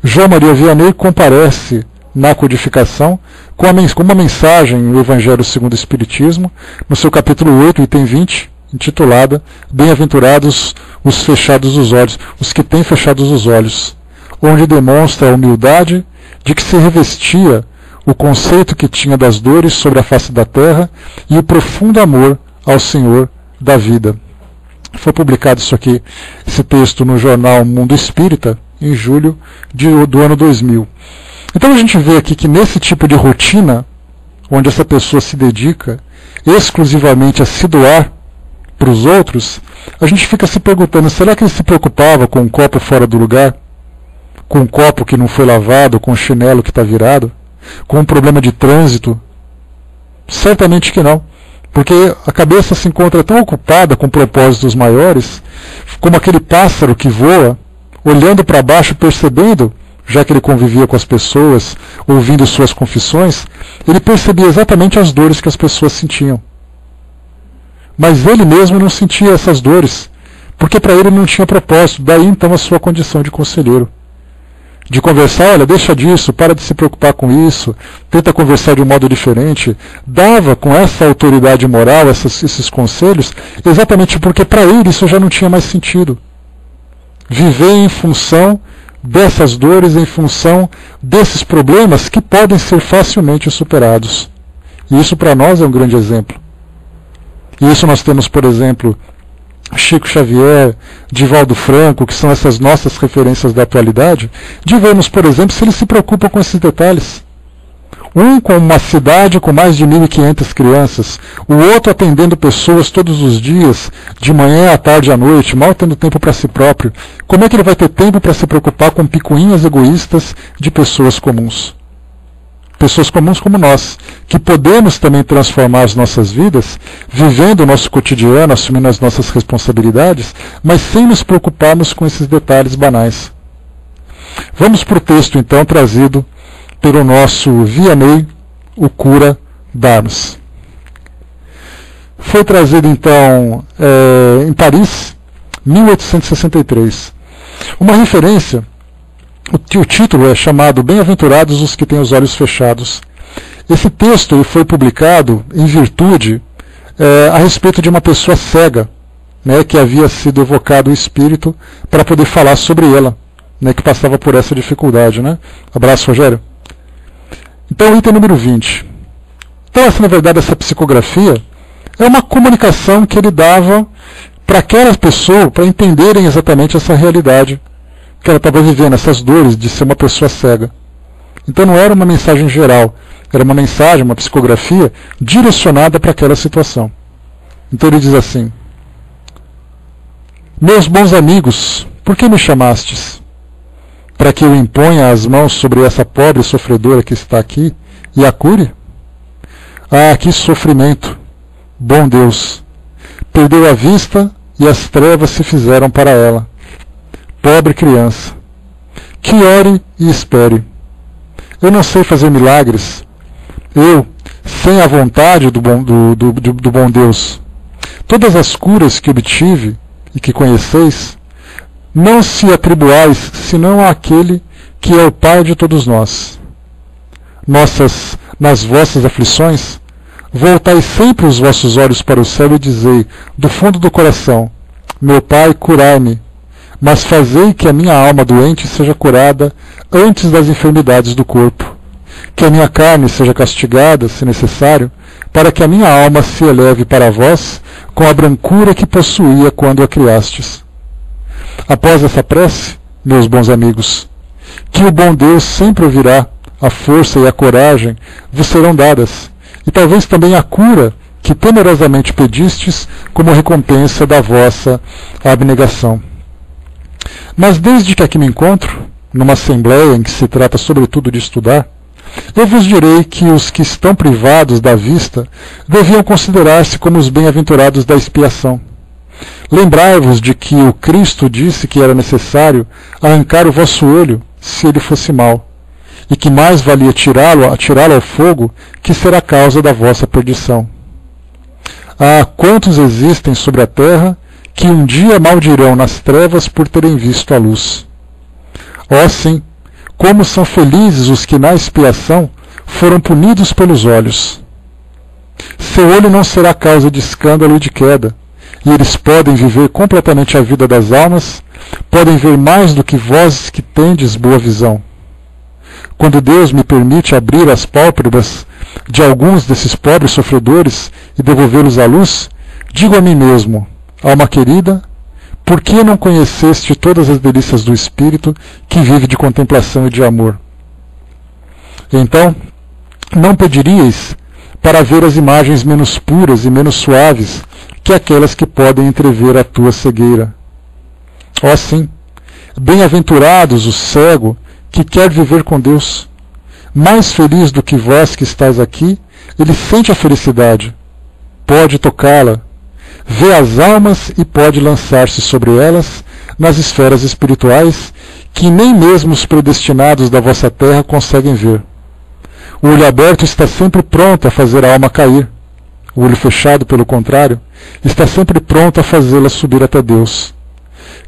João Maria Vianney comparece na codificação com uma mensagem no Evangelho segundo o Espiritismo, no seu capítulo 8, item 20, intitulada "Bem-aventurados os fechados os olhos, os que têm fechados os olhos", onde demonstra a humildade de que se revestia o conceito que tinha das dores sobre a face da terra e o profundo amor ao Senhor da vida. Foi publicado esse texto no jornal Mundo Espírita, em julho do ano 2000. Então a gente vê aqui que nesse tipo de rotina, onde essa pessoa se dedica exclusivamente a se doar para os outros, a gente fica se perguntando: será que ele se preocupava com um copo fora do lugar? Com um copo que não foi lavado, com um chinelo que está virado? Com um problema de trânsito? Certamente que não. Porque a cabeça se encontra tão ocupada com propósitos maiores, como aquele pássaro que voa, olhando para baixo, percebendo, já que ele convivia com as pessoas, ouvindo suas confissões, ele percebia exatamente as dores que as pessoas sentiam. Mas ele mesmo não sentia essas dores, porque para ele não tinha propósito. Daí então a sua condição de conselheiro. De conversar, olha, deixa disso, para de se preocupar com isso, tenta conversar de um modo diferente. Dava com essa autoridade moral, esses conselhos, exatamente porque para ele isso já não tinha mais sentido. Viver em função dessas dores, em função desses problemas que podem ser facilmente superados. E isso para nós é um grande exemplo. E isso nós temos, por exemplo, Chico Xavier, Divaldo Franco, que são essas nossas referências da atualidade, de vermos, por exemplo, se eles se preocupam com esses detalhes. Um com uma cidade com mais de 1.500 crianças, o outro atendendo pessoas todos os dias, de manhã à tarde à noite, mal tendo tempo para si próprio. Como é que ele vai ter tempo para se preocupar com picuinhas egoístas de pessoas comuns? Pessoas comuns como nós, que podemos também transformar as nossas vidas, vivendo o nosso cotidiano, assumindo as nossas responsabilidades, mas sem nos preocuparmos com esses detalhes banais. Vamos para o texto então trazido pelo nosso Vianney, o cura Darmas. Foi trazido então em Paris, 1863. Uma referência. O título é chamado Bem-aventurados os que têm os olhos fechados. Esse texto foi publicado em virtude a respeito de uma pessoa cega, né, que havia sido evocado o espírito para poder falar sobre ela, né, que passava por essa dificuldade. Né? Abraço, Rogério. Então, item número 20. Então, na verdade, essa psicografia é uma comunicação que ele dava para aquelas pessoas, para entenderem exatamente essa realidade que ela estava vivendo, essas dores de ser uma pessoa cega. Então não era uma mensagem geral, era uma mensagem, uma psicografia direcionada para aquela situação. Então ele diz assim: meus bons amigos, por que me chamastes? Para que eu imponha as mãos sobre essa pobre sofredora que está aqui e a cure? Ah, que sofrimento! Bom Deus! Perdeu a vista e as trevas se fizeram para ela. Pobre criança, que ore e espere. Eu não sei fazer milagres. Eu, sem a vontade do bom Deus. Todas as curas que obtive e que conheceis, não se atribuais senão àquele que é o Pai de todos nós. Nas vossas aflições, voltai sempre os vossos olhos para o céu e dizei, do fundo do coração, meu Pai, curai-me, mas fazei que a minha alma doente seja curada antes das enfermidades do corpo, que a minha carne seja castigada, se necessário, para que a minha alma se eleve para vós com a brancura que possuía quando a criastes. Após essa prece, meus bons amigos, que o bom Deus sempre ouvirá, a força e a coragem vos serão dadas, e talvez também a cura que temerosamente pedistes como recompensa da vossa abnegação. Mas desde que aqui me encontro, numa assembleia em que se trata sobretudo de estudar, eu vos direi que os que estão privados da vista deviam considerar-se como os bem-aventurados da expiação. Lembrai-vos de que o Cristo disse que era necessário arrancar o vosso olho, se ele fosse mau, e que mais valia tirá-lo ao fogo, que será causa da vossa perdição. Ah, quantos existem sobre a terra que um dia maldirão nas trevas por terem visto a luz. Ó sim, como são felizes os que na expiação foram punidos pelos olhos. Seu olho não será causa de escândalo e de queda, e eles podem viver completamente a vida das almas, podem ver mais do que vós que tendes boa visão. Quando Deus me permite abrir as pálpebras de alguns desses pobres sofredores e devolvê-los à luz, digo a mim mesmo, alma querida, por que não conheceste todas as delícias do Espírito que vive de contemplação e de amor? Então, não pediríeis para ver as imagens menos puras e menos suaves que aquelas que podem entrever a tua cegueira. Ó sim, bem-aventurados o cego que quer viver com Deus. Mais feliz do que vós que estáis aqui, ele sente a felicidade, pode tocá-la, vê as almas e pode lançar-se sobre elas nas esferas espirituais que nem mesmo os predestinados da vossa terra conseguem ver. O olho aberto está sempre pronto a fazer a alma cair. O olho fechado, pelo contrário, está sempre pronto a fazê-la subir até Deus.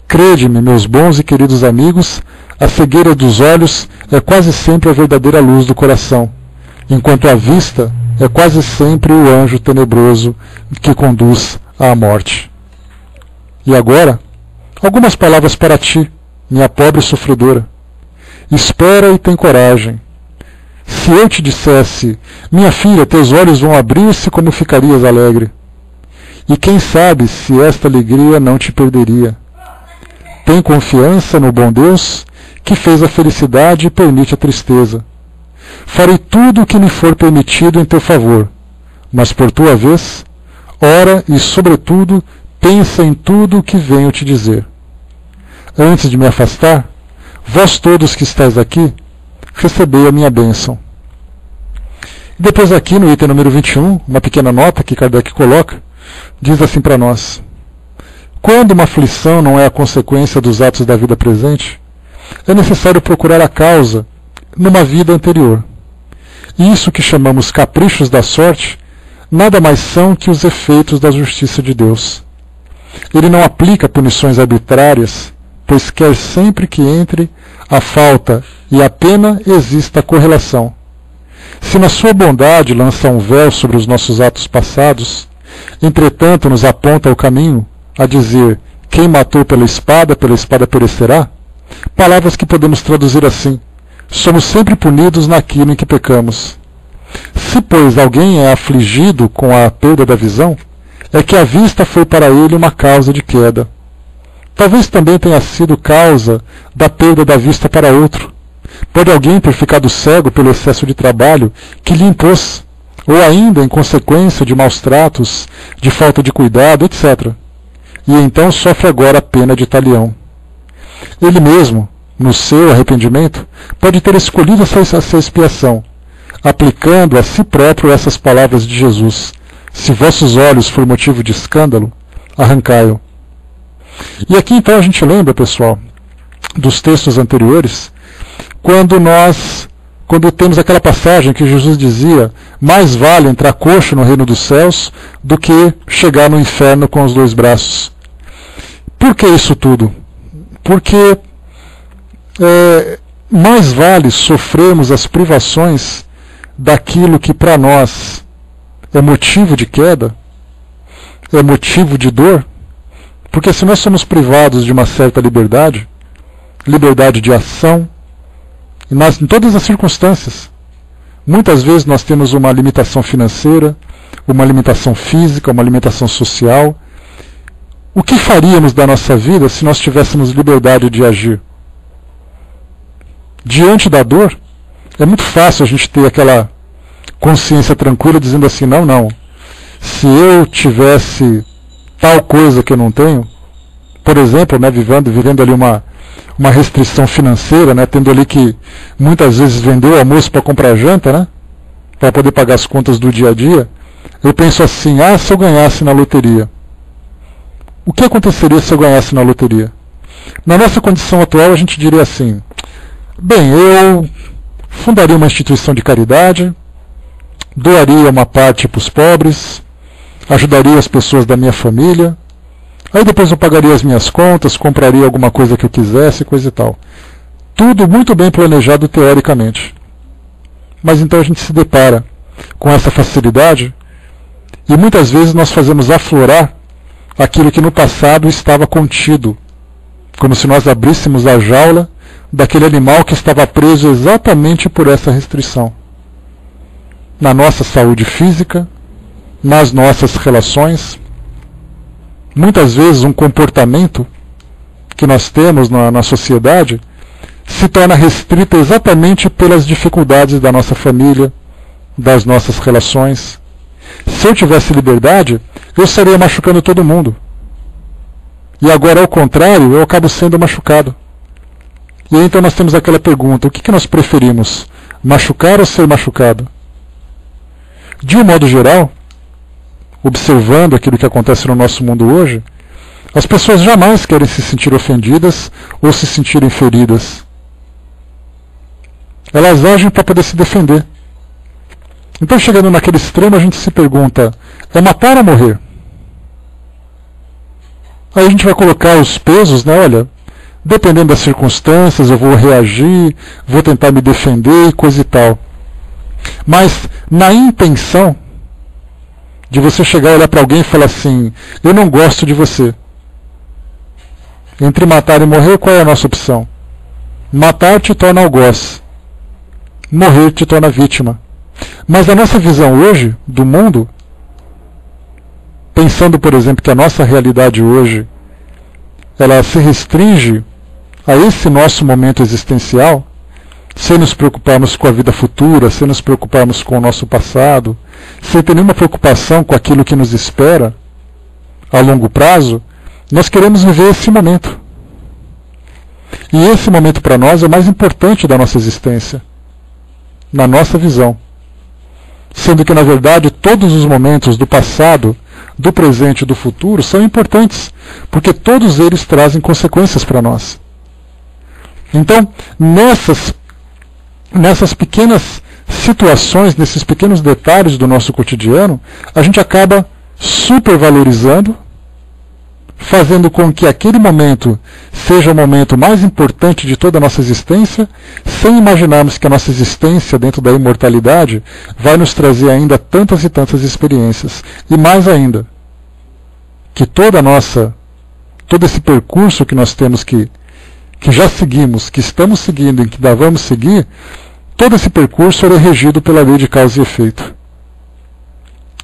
Crede-me, meus bons e queridos amigos, a cegueira dos olhos é quase sempre a verdadeira luz do coração, enquanto a vista é quase sempre o anjo tenebroso que conduz à morte. E agora, algumas palavras para ti, minha pobre sofredora. Espera e tem coragem. Se eu te dissesse, minha filha, teus olhos vão abrir-se, como ficarias alegre? E quem sabe se esta alegria não te perderia? Tem confiança no bom Deus, que fez a felicidade e permite a tristeza. Farei tudo o que me for permitido em teu favor, mas por tua vez, ora e, sobretudo, pensa em tudo o que venho te dizer. Antes de me afastar, vós todos que estáis aqui, recebei a minha bênção. E depois aqui no item número 21, uma pequena nota que Kardec coloca, diz assim para nós: quando uma aflição não é a consequência dos atos da vida presente, é necessário procurar a causa numa vida anterior. E isso que chamamos caprichos da sorte, nada mais são que os efeitos da justiça de Deus. Ele não aplica punições arbitrárias, pois quer sempre que entre a falta e a pena exista a correlação. Se na sua bondade lança um véu sobre os nossos atos passados, entretanto nos aponta o caminho, a dizer, quem matou pela espada perecerá, palavras que podemos traduzir assim: somos sempre punidos naquilo em que pecamos. Se, pois, alguém é afligido com a perda da visão, é que a vista foi para ele uma causa de queda. Talvez também tenha sido causa da perda da vista para outro. Pode alguém ter ficado cego pelo excesso de trabalho que lhe impôs, ou ainda em consequência de maus tratos, de falta de cuidado, etc. E então sofre agora a pena de talião. Ele mesmo, no seu arrependimento, pode ter escolhido essa expiação, aplicando a si próprio essas palavras de Jesus: se vossos olhos for motivo de escândalo, arrancai-o. E aqui então a gente lembra, pessoal, dos textos anteriores, quando temos aquela passagem que Jesus dizia: mais vale entrar coxo no reino dos céus do que chegar no inferno com os dois braços. Por que isso tudo? Porque mais vale sofrermos as privações daquilo que para nós é motivo de queda, é motivo de dor, porque se nós somos privados de uma certa liberdade, liberdade de ação, em todas as circunstâncias, muitas vezes nós temos uma limitação financeira, uma limitação física, uma limitação social. O que faríamos da nossa vida se nós tivéssemos liberdade de agir? Diante da dor, é muito fácil a gente ter aquela consciência tranquila dizendo assim: não, se eu tivesse tal coisa que eu não tenho, por exemplo, vivendo ali uma restrição financeira, tendo ali que muitas vezes vender o almoço para comprar janta, para poder pagar as contas do dia a dia, eu penso assim: se eu ganhasse na loteria. O que aconteceria se eu ganhasse na loteria? Na nossa condição atual, a gente diria assim: bem, eu fundaria uma instituição de caridade, doaria uma parte para os pobres, ajudaria as pessoas da minha família, aí depois eu pagaria as minhas contas, compraria alguma coisa que eu quisesse, coisa e tal. Tudo muito bem planejado teoricamente. Mas então a gente se depara com essa facilidade e muitas vezes nós fazemos aflorar aquilo que no passado estava contido, como se nós abríssemos a jaula daquele animal que estava preso exatamente por essa restrição. Na nossa saúde física, nas nossas relações, muitas vezes um comportamento que nós temos na sociedade se torna restrito exatamente pelas dificuldades da nossa família, das nossas relações. Se eu tivesse liberdade, eu estaria machucando todo mundo. E agora, ao contrário, eu acabo sendo machucado. E aí, então nós temos aquela pergunta: o que nós preferimos? Machucar ou ser machucado? De um modo geral, observando aquilo que acontece no nosso mundo hoje, as pessoas jamais querem se sentir ofendidas ou se sentirem feridas. Elas agem para poder se defender. Então, chegando naquele extremo, a gente se pergunta, é matar ou morrer? Aí a gente vai colocar os pesos, né? Olha, dependendo das circunstâncias, eu vou reagir, vou tentar me defender e coisa e tal. Mas, na intenção de você chegar e olhar para alguém e falar assim, eu não gosto de você. Entre matar e morrer, qual é a nossa opção? Matar te torna algoz. Morrer te torna vítima. Mas a nossa visão hoje, do mundo, pensando, por exemplo, que a nossa realidade hoje, ela se restringe a esse nosso momento existencial, sem nos preocuparmos com a vida futura, sem nos preocuparmos com o nosso passado, sem ter nenhuma preocupação com aquilo que nos espera a longo prazo, nós queremos viver esse momento. E esse momento para nós é o mais importante da nossa existência, na nossa visão. Sendo que, na verdade, todos os momentos do passado, do presente e do futuro são importantes, porque todos eles trazem consequências para nós. Então, nessas pequenas situações, nesses pequenos detalhes do nosso cotidiano, a gente acaba supervalorizando, fazendo com que aquele momento seja o momento mais importante de toda a nossa existência, sem imaginarmos que a nossa existência dentro da imortalidade vai nos trazer ainda tantas e tantas experiências. E mais ainda, que todo esse percurso que nós temos que já seguimos, que estamos seguindo e que ainda vamos seguir, todo esse percurso é regido pela lei de causa e efeito.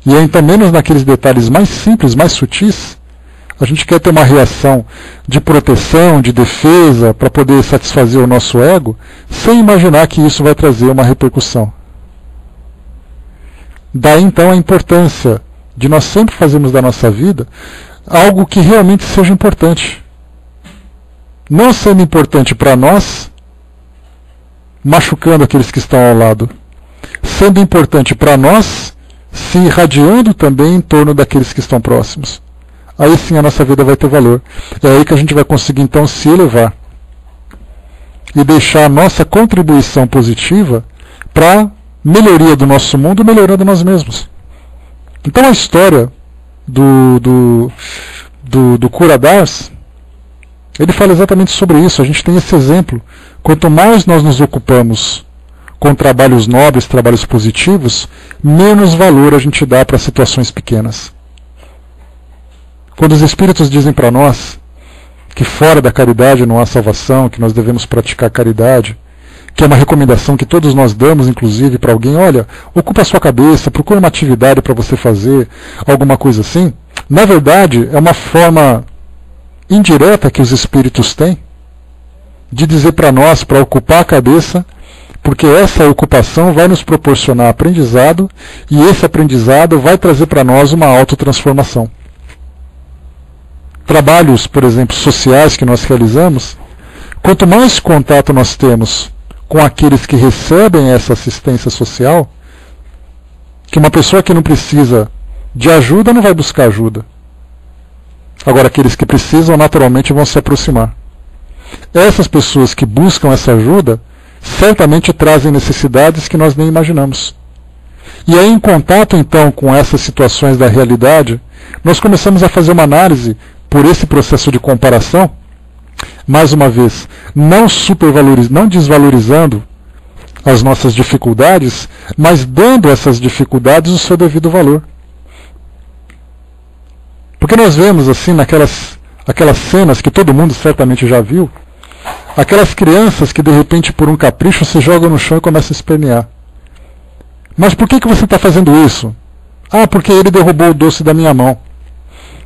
E é então menos naqueles detalhes mais simples, mais sutis, a gente quer ter uma reação de proteção, de defesa, para poder satisfazer o nosso ego, sem imaginar que isso vai trazer uma repercussão. Daí então a importância de nós sempre fazermos da nossa vida algo que realmente seja importante. Não sendo importante para nós, machucando aqueles que estão ao lado. Sendo importante para nós, se irradiando também em torno daqueles que estão próximos. Aí sim a nossa vida vai ter valor. É aí que a gente vai conseguir então se elevar. E deixar a nossa contribuição positiva para a melhoria do nosso mundo, melhorando nós mesmos. Então a história do Curadars, ele fala exatamente sobre isso. A gente tem esse exemplo. Quanto mais nós nos ocupamos com trabalhos nobres, trabalhos positivos, menos valor a gente dá para situações pequenas. Quando os Espíritos dizem para nós que fora da caridade não há salvação, que nós devemos praticar caridade, que é uma recomendação que todos nós damos, inclusive, para alguém, olha, ocupa a sua cabeça, procura uma atividade para você fazer, alguma coisa assim, na verdade é uma forma indireta que os Espíritos têm de dizer para nós, para ocupar a cabeça, porque essa ocupação vai nos proporcionar aprendizado, e esse aprendizado vai trazer para nós uma autotransformação. Trabalhos, por exemplo, sociais que nós realizamos, quanto mais contato nós temos com aqueles que recebem essa assistência social, que uma pessoa que não precisa de ajuda não vai buscar ajuda. Agora, aqueles que precisam naturalmente vão se aproximar. Essas pessoas que buscam essa ajuda certamente trazem necessidades que nós nem imaginamos. E aí, em contato então com essas situações da realidade, nós começamos a fazer uma análise por esse processo de comparação, mais uma vez, não desvalorizando as nossas dificuldades, mas dando a essas dificuldades o seu devido valor. Porque nós vemos assim aquelas cenas que todo mundo certamente já viu, aquelas crianças que de repente por um capricho se jogam no chão e começam a espernear. Mas por que você está fazendo isso? Ah, porque ele derrubou o doce da minha mão.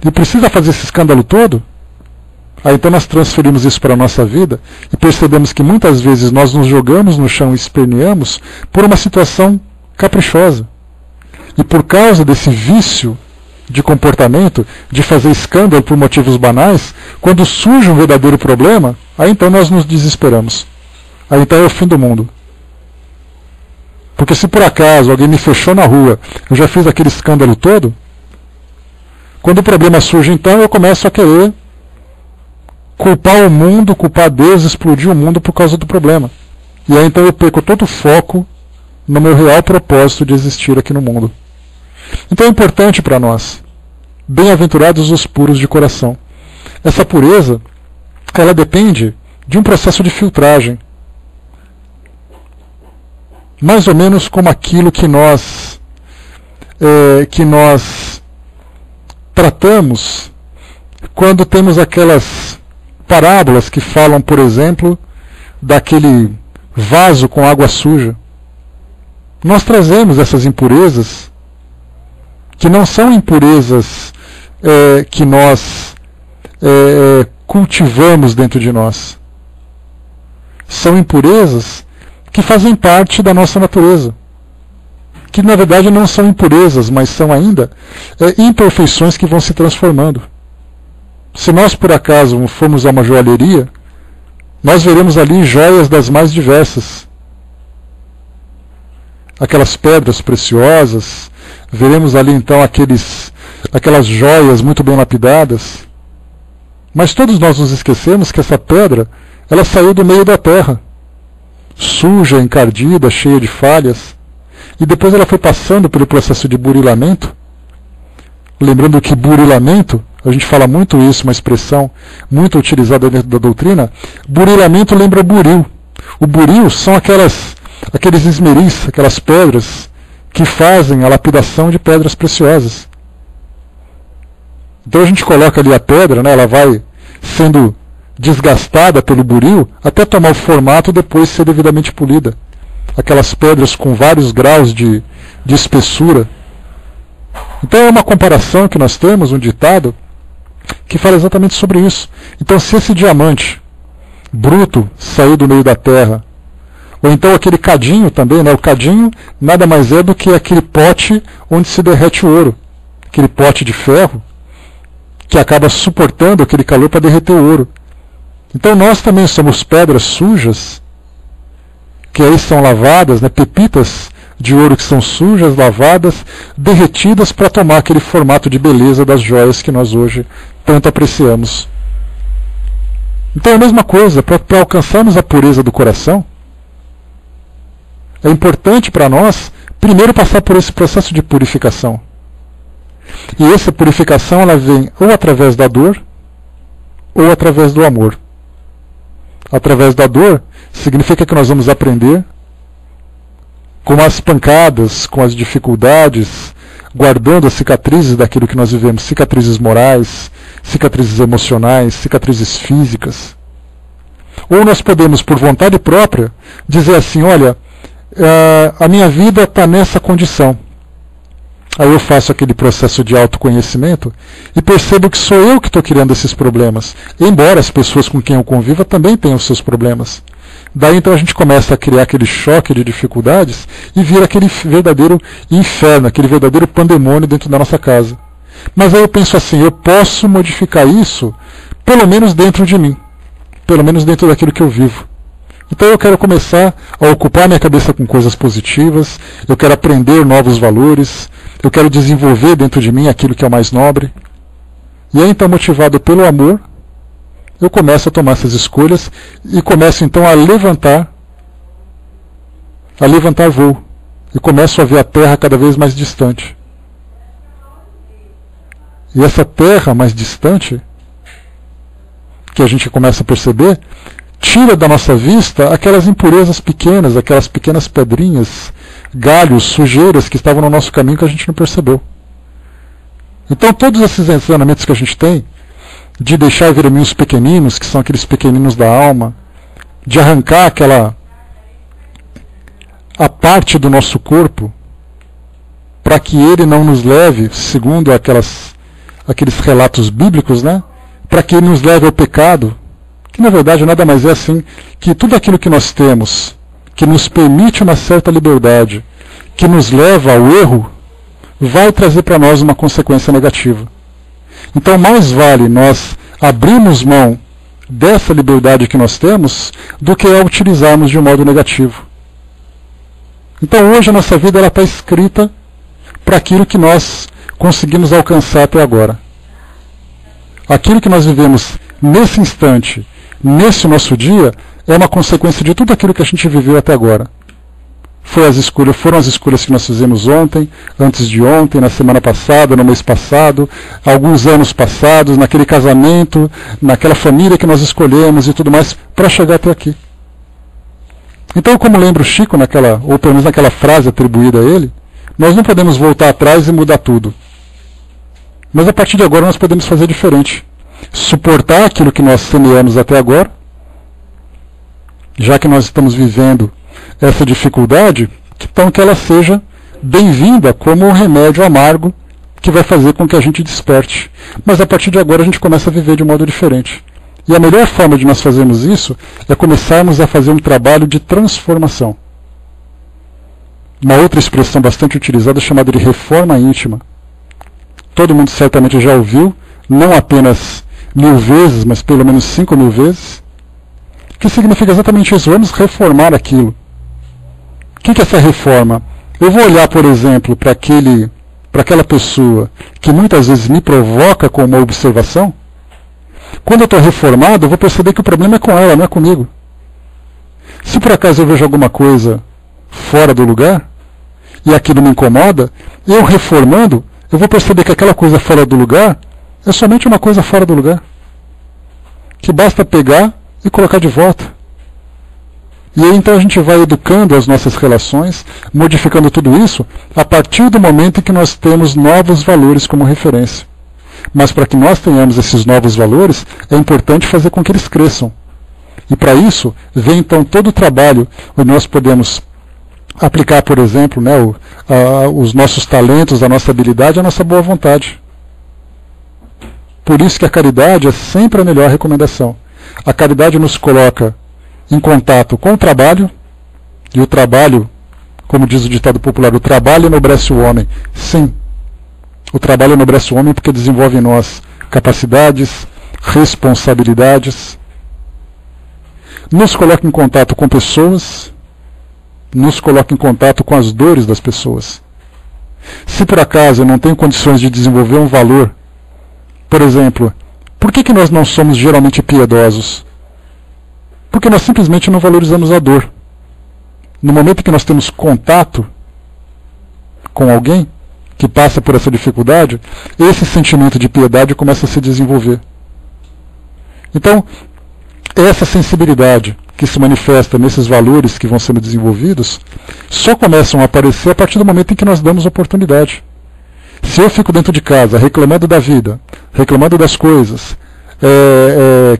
E precisa fazer esse escândalo todo? Aí então nós transferimos isso para a nossa vida e percebemos que muitas vezes nós nos jogamos no chão e esperneamos por uma situação caprichosa. E por causa desse vício de comportamento, de fazer escândalo por motivos banais, quando surge um verdadeiro problema, aí então nós nos desesperamos. Aí então é o fim do mundo. Porque se por acaso alguém me fechou na rua, eu já fiz aquele escândalo todo, Quando o problema surge, então, eu começo a querer culpar o mundo, culpar Deus, explodir o mundo por causa do problema. E aí então eu perco todo o foco no meu real propósito de existir aqui no mundo. Então é importante para nós, bem-aventurados os puros de coração. Essa pureza, ela depende de um processo de filtragem. Mais ou menos como aquilo que nós tratamos quando temos aquelas parábolas que falam, por exemplo, daquele vaso com água suja. Nós trazemos essas impurezas, que não são impurezas que nós cultivamos dentro de nós. São impurezas que fazem parte da nossa natureza. Que na verdade não são impurezas, mas são ainda imperfeições que vão se transformando. Se nós por acaso formos a uma joalheria, nós veremos ali joias das mais diversas. Aquelas pedras preciosas, veremos ali então aquelas joias muito bem lapidadas. Mas todos nós nos esquecemos que essa pedra, ela saiu do meio da terra, suja, encardida, cheia de falhas, e depois ela foi passando pelo processo de burilamento. Lembrando que burilamento, a gente fala muito isso, uma expressão muito utilizada dentro da doutrina, burilamento lembra buril. O buril são aqueles esmeris, aquelas pedras que fazem a lapidação de pedras preciosas. Então a gente coloca ali a pedra, né, ela vai sendo desgastada pelo buril até tomar o formato e depois ser devidamente polida. Aquelas pedras com vários graus de espessura. Então é uma comparação que nós temos, um ditado, que fala exatamente sobre isso. Então se esse diamante bruto saiu do meio da terra, ou então aquele cadinho também, né? O cadinho nada mais é do que aquele pote onde se derrete o ouro. Aquele pote de ferro que acaba suportando aquele calor para derreter o ouro. Então nós também somos pedras sujas, que aí são lavadas, né? Pepitas de ouro que são sujas, lavadas, derretidas para tomar aquele formato de beleza das joias que nós hoje tanto apreciamos. Então é a mesma coisa, para alcançarmos a pureza do coração, é importante para nós, primeiro, passar por esse processo de purificação. E essa purificação ela vem ou através da dor, ou através do amor. Através da dor, significa que nós vamos aprender com as pancadas, com as dificuldades, guardando as cicatrizes daquilo que nós vivemos, cicatrizes morais, cicatrizes emocionais, cicatrizes físicas. Ou nós podemos, por vontade própria, dizer assim, olha, a minha vida está nessa condição. Aí eu faço aquele processo de autoconhecimento e percebo que sou eu que estou criando esses problemas. Embora as pessoas com quem eu conviva também tenham os seus problemas. Daí então a gente começa a criar aquele choque de dificuldades e vira aquele verdadeiro inferno, aquele verdadeiro pandemônio dentro da nossa casa. Mas aí eu penso assim, eu posso modificar isso, pelo menos dentro de mim, pelo menos dentro daquilo que eu vivo. Então eu quero começar a ocupar minha cabeça com coisas positivas, eu quero aprender novos valores, eu quero desenvolver dentro de mim aquilo que é o mais nobre. E aí então, motivado pelo amor, eu começo a tomar essas escolhas e começo então a levantar voo. E começo a ver a Terra cada vez mais distante. E essa Terra mais distante, que a gente começa a perceber, tira da nossa vista aquelas impurezas pequenas, aquelas pequenas pedrinhas, galhos, sujeiras que estavam no nosso caminho que a gente não percebeu. Então todos esses ensinamentos que a gente tem, de deixar vir a mim os pequeninos, que são aqueles pequeninos da alma, de arrancar a parte do nosso corpo, para que ele não nos leve, segundo aqueles relatos bíblicos, né? Para que ele nos leve ao pecado, que na verdade nada mais é assim que tudo aquilo que nós temos, que nos permite uma certa liberdade, que nos leva ao erro, vai trazer para nós uma consequência negativa. Então mais vale nós abrirmos mão dessa liberdade que nós temos do que a utilizarmos de um modo negativo. Então hoje a nossa vida está escrita para aquilo que nós conseguimos alcançar até agora. Aquilo que nós vivemos nesse instante, nesse nosso dia, é uma consequência de tudo aquilo que a gente viveu até agora. Foram as escolhas que nós fizemos ontem, antes de ontem, na semana passada, no mês passado, alguns anos passados, naquele casamento, naquela família que nós escolhemos e tudo mais, para chegar até aqui. Então, como lembra o Chico, ou pelo menos naquela frase atribuída a ele, nós não podemos voltar atrás e mudar tudo. Mas a partir de agora nós podemos fazer diferente. Suportar aquilo que nós semeamos até agora, já que nós estamos vivendo essa dificuldade, então que ela seja bem-vinda como um remédio amargo que vai fazer com que a gente desperte. Mas a partir de agora a gente começa a viver de um modo diferente. E a melhor forma de nós fazermos isso é começarmos a fazer um trabalho de transformação. Uma outra expressão bastante utilizada é chamada de reforma íntima. Todo mundo certamente já ouviu, não apenas 1000 vezes, mas pelo menos 5000 vezes, que significa exatamente isso, vamos reformar aquilo. O que é essa reforma? Eu vou olhar, por exemplo, para aquela pessoa que muitas vezes me provoca com uma observação. Quando eu estou reformado, eu vou perceber que o problema é com ela, não é comigo. Se por acaso eu vejo alguma coisa fora do lugar, e aquilo me incomoda, eu reformando, eu vou perceber que aquela coisa fora do lugar é somente uma coisa fora do lugar, que basta pegar e colocar de volta. E aí então a gente vai educando as nossas relações, modificando tudo isso, a partir do momento em que nós temos novos valores como referência. Mas para que nós tenhamos esses novos valores, é importante fazer com que eles cresçam. E para isso, vem então todo o trabalho onde nós podemos aplicar, por exemplo, os nossos talentos, a nossa habilidade, a nossa boa vontade. Por isso que a caridade é sempre a melhor recomendação. A caridade nos coloca em contato com o trabalho, e o trabalho, como diz o ditado popular, o trabalho enobrece o homem. Sim, o trabalho enobrece o homem porque desenvolve em nós capacidades, responsabilidades, nos coloca em contato com pessoas, nos coloca em contato com as dores das pessoas. Se por acaso eu não tenho condições de desenvolver um valor, por exemplo, por que nós não somos geralmente piedosos? Porque nós simplesmente não valorizamos a dor. No momento em que nós temos contato com alguém que passa por essa dificuldade, esse sentimento de piedade começa a se desenvolver. Então, essa sensibilidade que se manifesta nesses valores que vão sendo desenvolvidos, só começam a aparecer a partir do momento em que nós damos oportunidade. Se eu fico dentro de casa reclamando da vida, reclamando das coisas,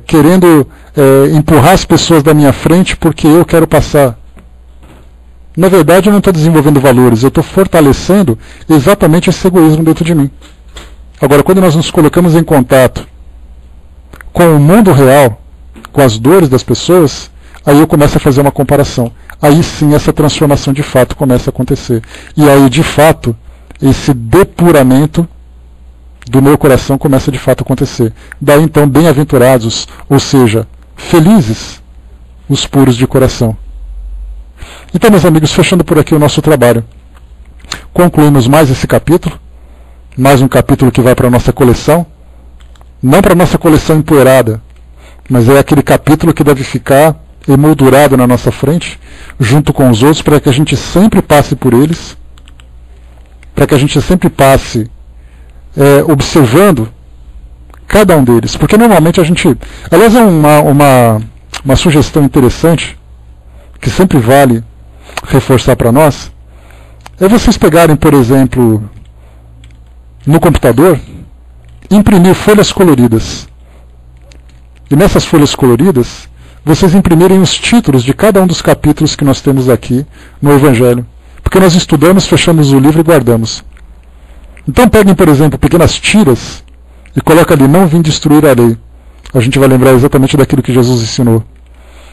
querendo empurrar as pessoas da minha frente porque eu quero passar, na verdade eu não estou desenvolvendo valores, eu estou fortalecendo exatamente esse egoísmo dentro de mim. Agora, quando nós nos colocamos em contato com o mundo real, com as dores das pessoas, aí eu começo a fazer uma comparação. Aí sim essa transformação de fato começa a acontecer. E aí de fato esse depuramento do meu coração começa de fato a acontecer. Daí então bem-aventurados, ou seja, felizes os puros de coração. Então, meus amigos, fechando por aqui o nosso trabalho, concluímos mais esse capítulo, mais um capítulo que vai para a nossa coleção, não para a nossa coleção empoeirada, mas é aquele capítulo que deve ficar emoldurado na nossa frente, junto com os outros, para que a gente sempre passe por eles, para que a gente sempre passe observando cada um deles. Porque normalmente a gente... Aliás, é uma sugestão interessante, que sempre vale reforçar para nós, é vocês pegarem, por exemplo, no computador, imprimir folhas coloridas. E nessas folhas coloridas, vocês imprimirem os títulos de cada um dos capítulos que nós temos aqui no Evangelho. Porque nós estudamos, fechamos o livro e guardamos. Então peguem, por exemplo, pequenas tiras e coloquem ali, não vim destruir a lei. A gente vai lembrar exatamente daquilo que Jesus ensinou.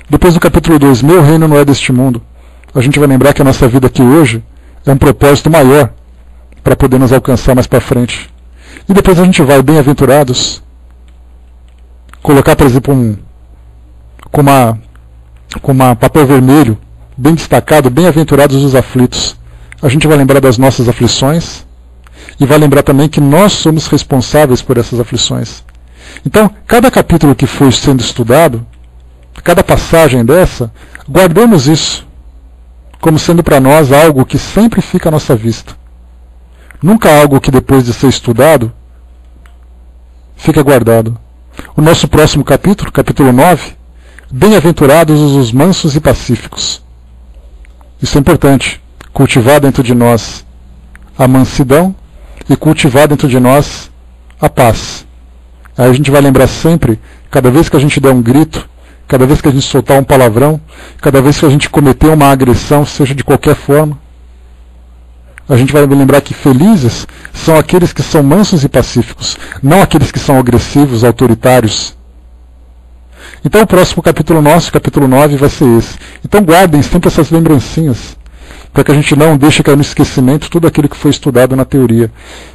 Depois do capítulo 2, meu reino não é deste mundo. A gente vai lembrar que a nossa vida aqui hoje é um propósito maior para poder nos alcançar mais para frente. E depois a gente vai, bem-aventurados, colocar, por exemplo, com uma papel vermelho, bem destacado, bem-aventurados os aflitos. A gente vai lembrar das nossas aflições e vai lembrar também que nós somos responsáveis por essas aflições. Então, cada capítulo que foi sendo estudado, cada passagem dessa, guardemos isso como sendo para nós algo que sempre fica à nossa vista. Nunca algo que depois de ser estudado, fica guardado. O nosso próximo capítulo, capítulo 9, bem-aventurados os mansos e pacíficos. Isso é importante, cultivar dentro de nós a mansidão e cultivar dentro de nós a paz. Aí a gente vai lembrar sempre, cada vez que a gente der um grito, cada vez que a gente soltar um palavrão, cada vez que a gente cometer uma agressão, seja de qualquer forma, a gente vai lembrar que felizes são aqueles que são mansos e pacíficos, não aqueles que são agressivos, autoritários. Então o próximo capítulo nosso, capítulo 9, vai ser esse. Então guardem sempre essas lembrancinhas, para que a gente não deixe cair no esquecimento tudo aquilo que foi estudado na teoria,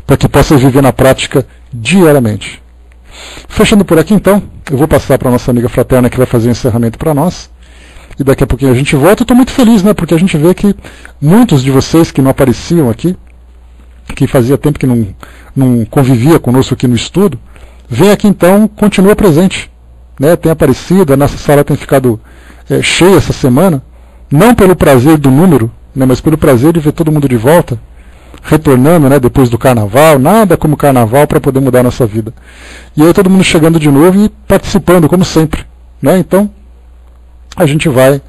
para que possa viver na prática diariamente. Fechando por aqui então, eu vou passar para a nossa amiga fraterna que vai fazer o encerramento para nós. E daqui a pouquinho a gente volta. Eu estou muito feliz, né? Porque a gente vê que muitos de vocês que não apareciam aqui, que fazia tempo que não convivia conosco aqui no estudo, vem aqui então, continua presente. Né? Tem aparecido, a nossa sala tem ficado cheia essa semana, não pelo prazer do número, né? Mas pelo prazer de ver todo mundo de volta, retornando, né? Depois do carnaval, nada como carnaval para poder mudar a nossa vida. E aí todo mundo chegando de novo e participando, como sempre. Né? Então, a gente vai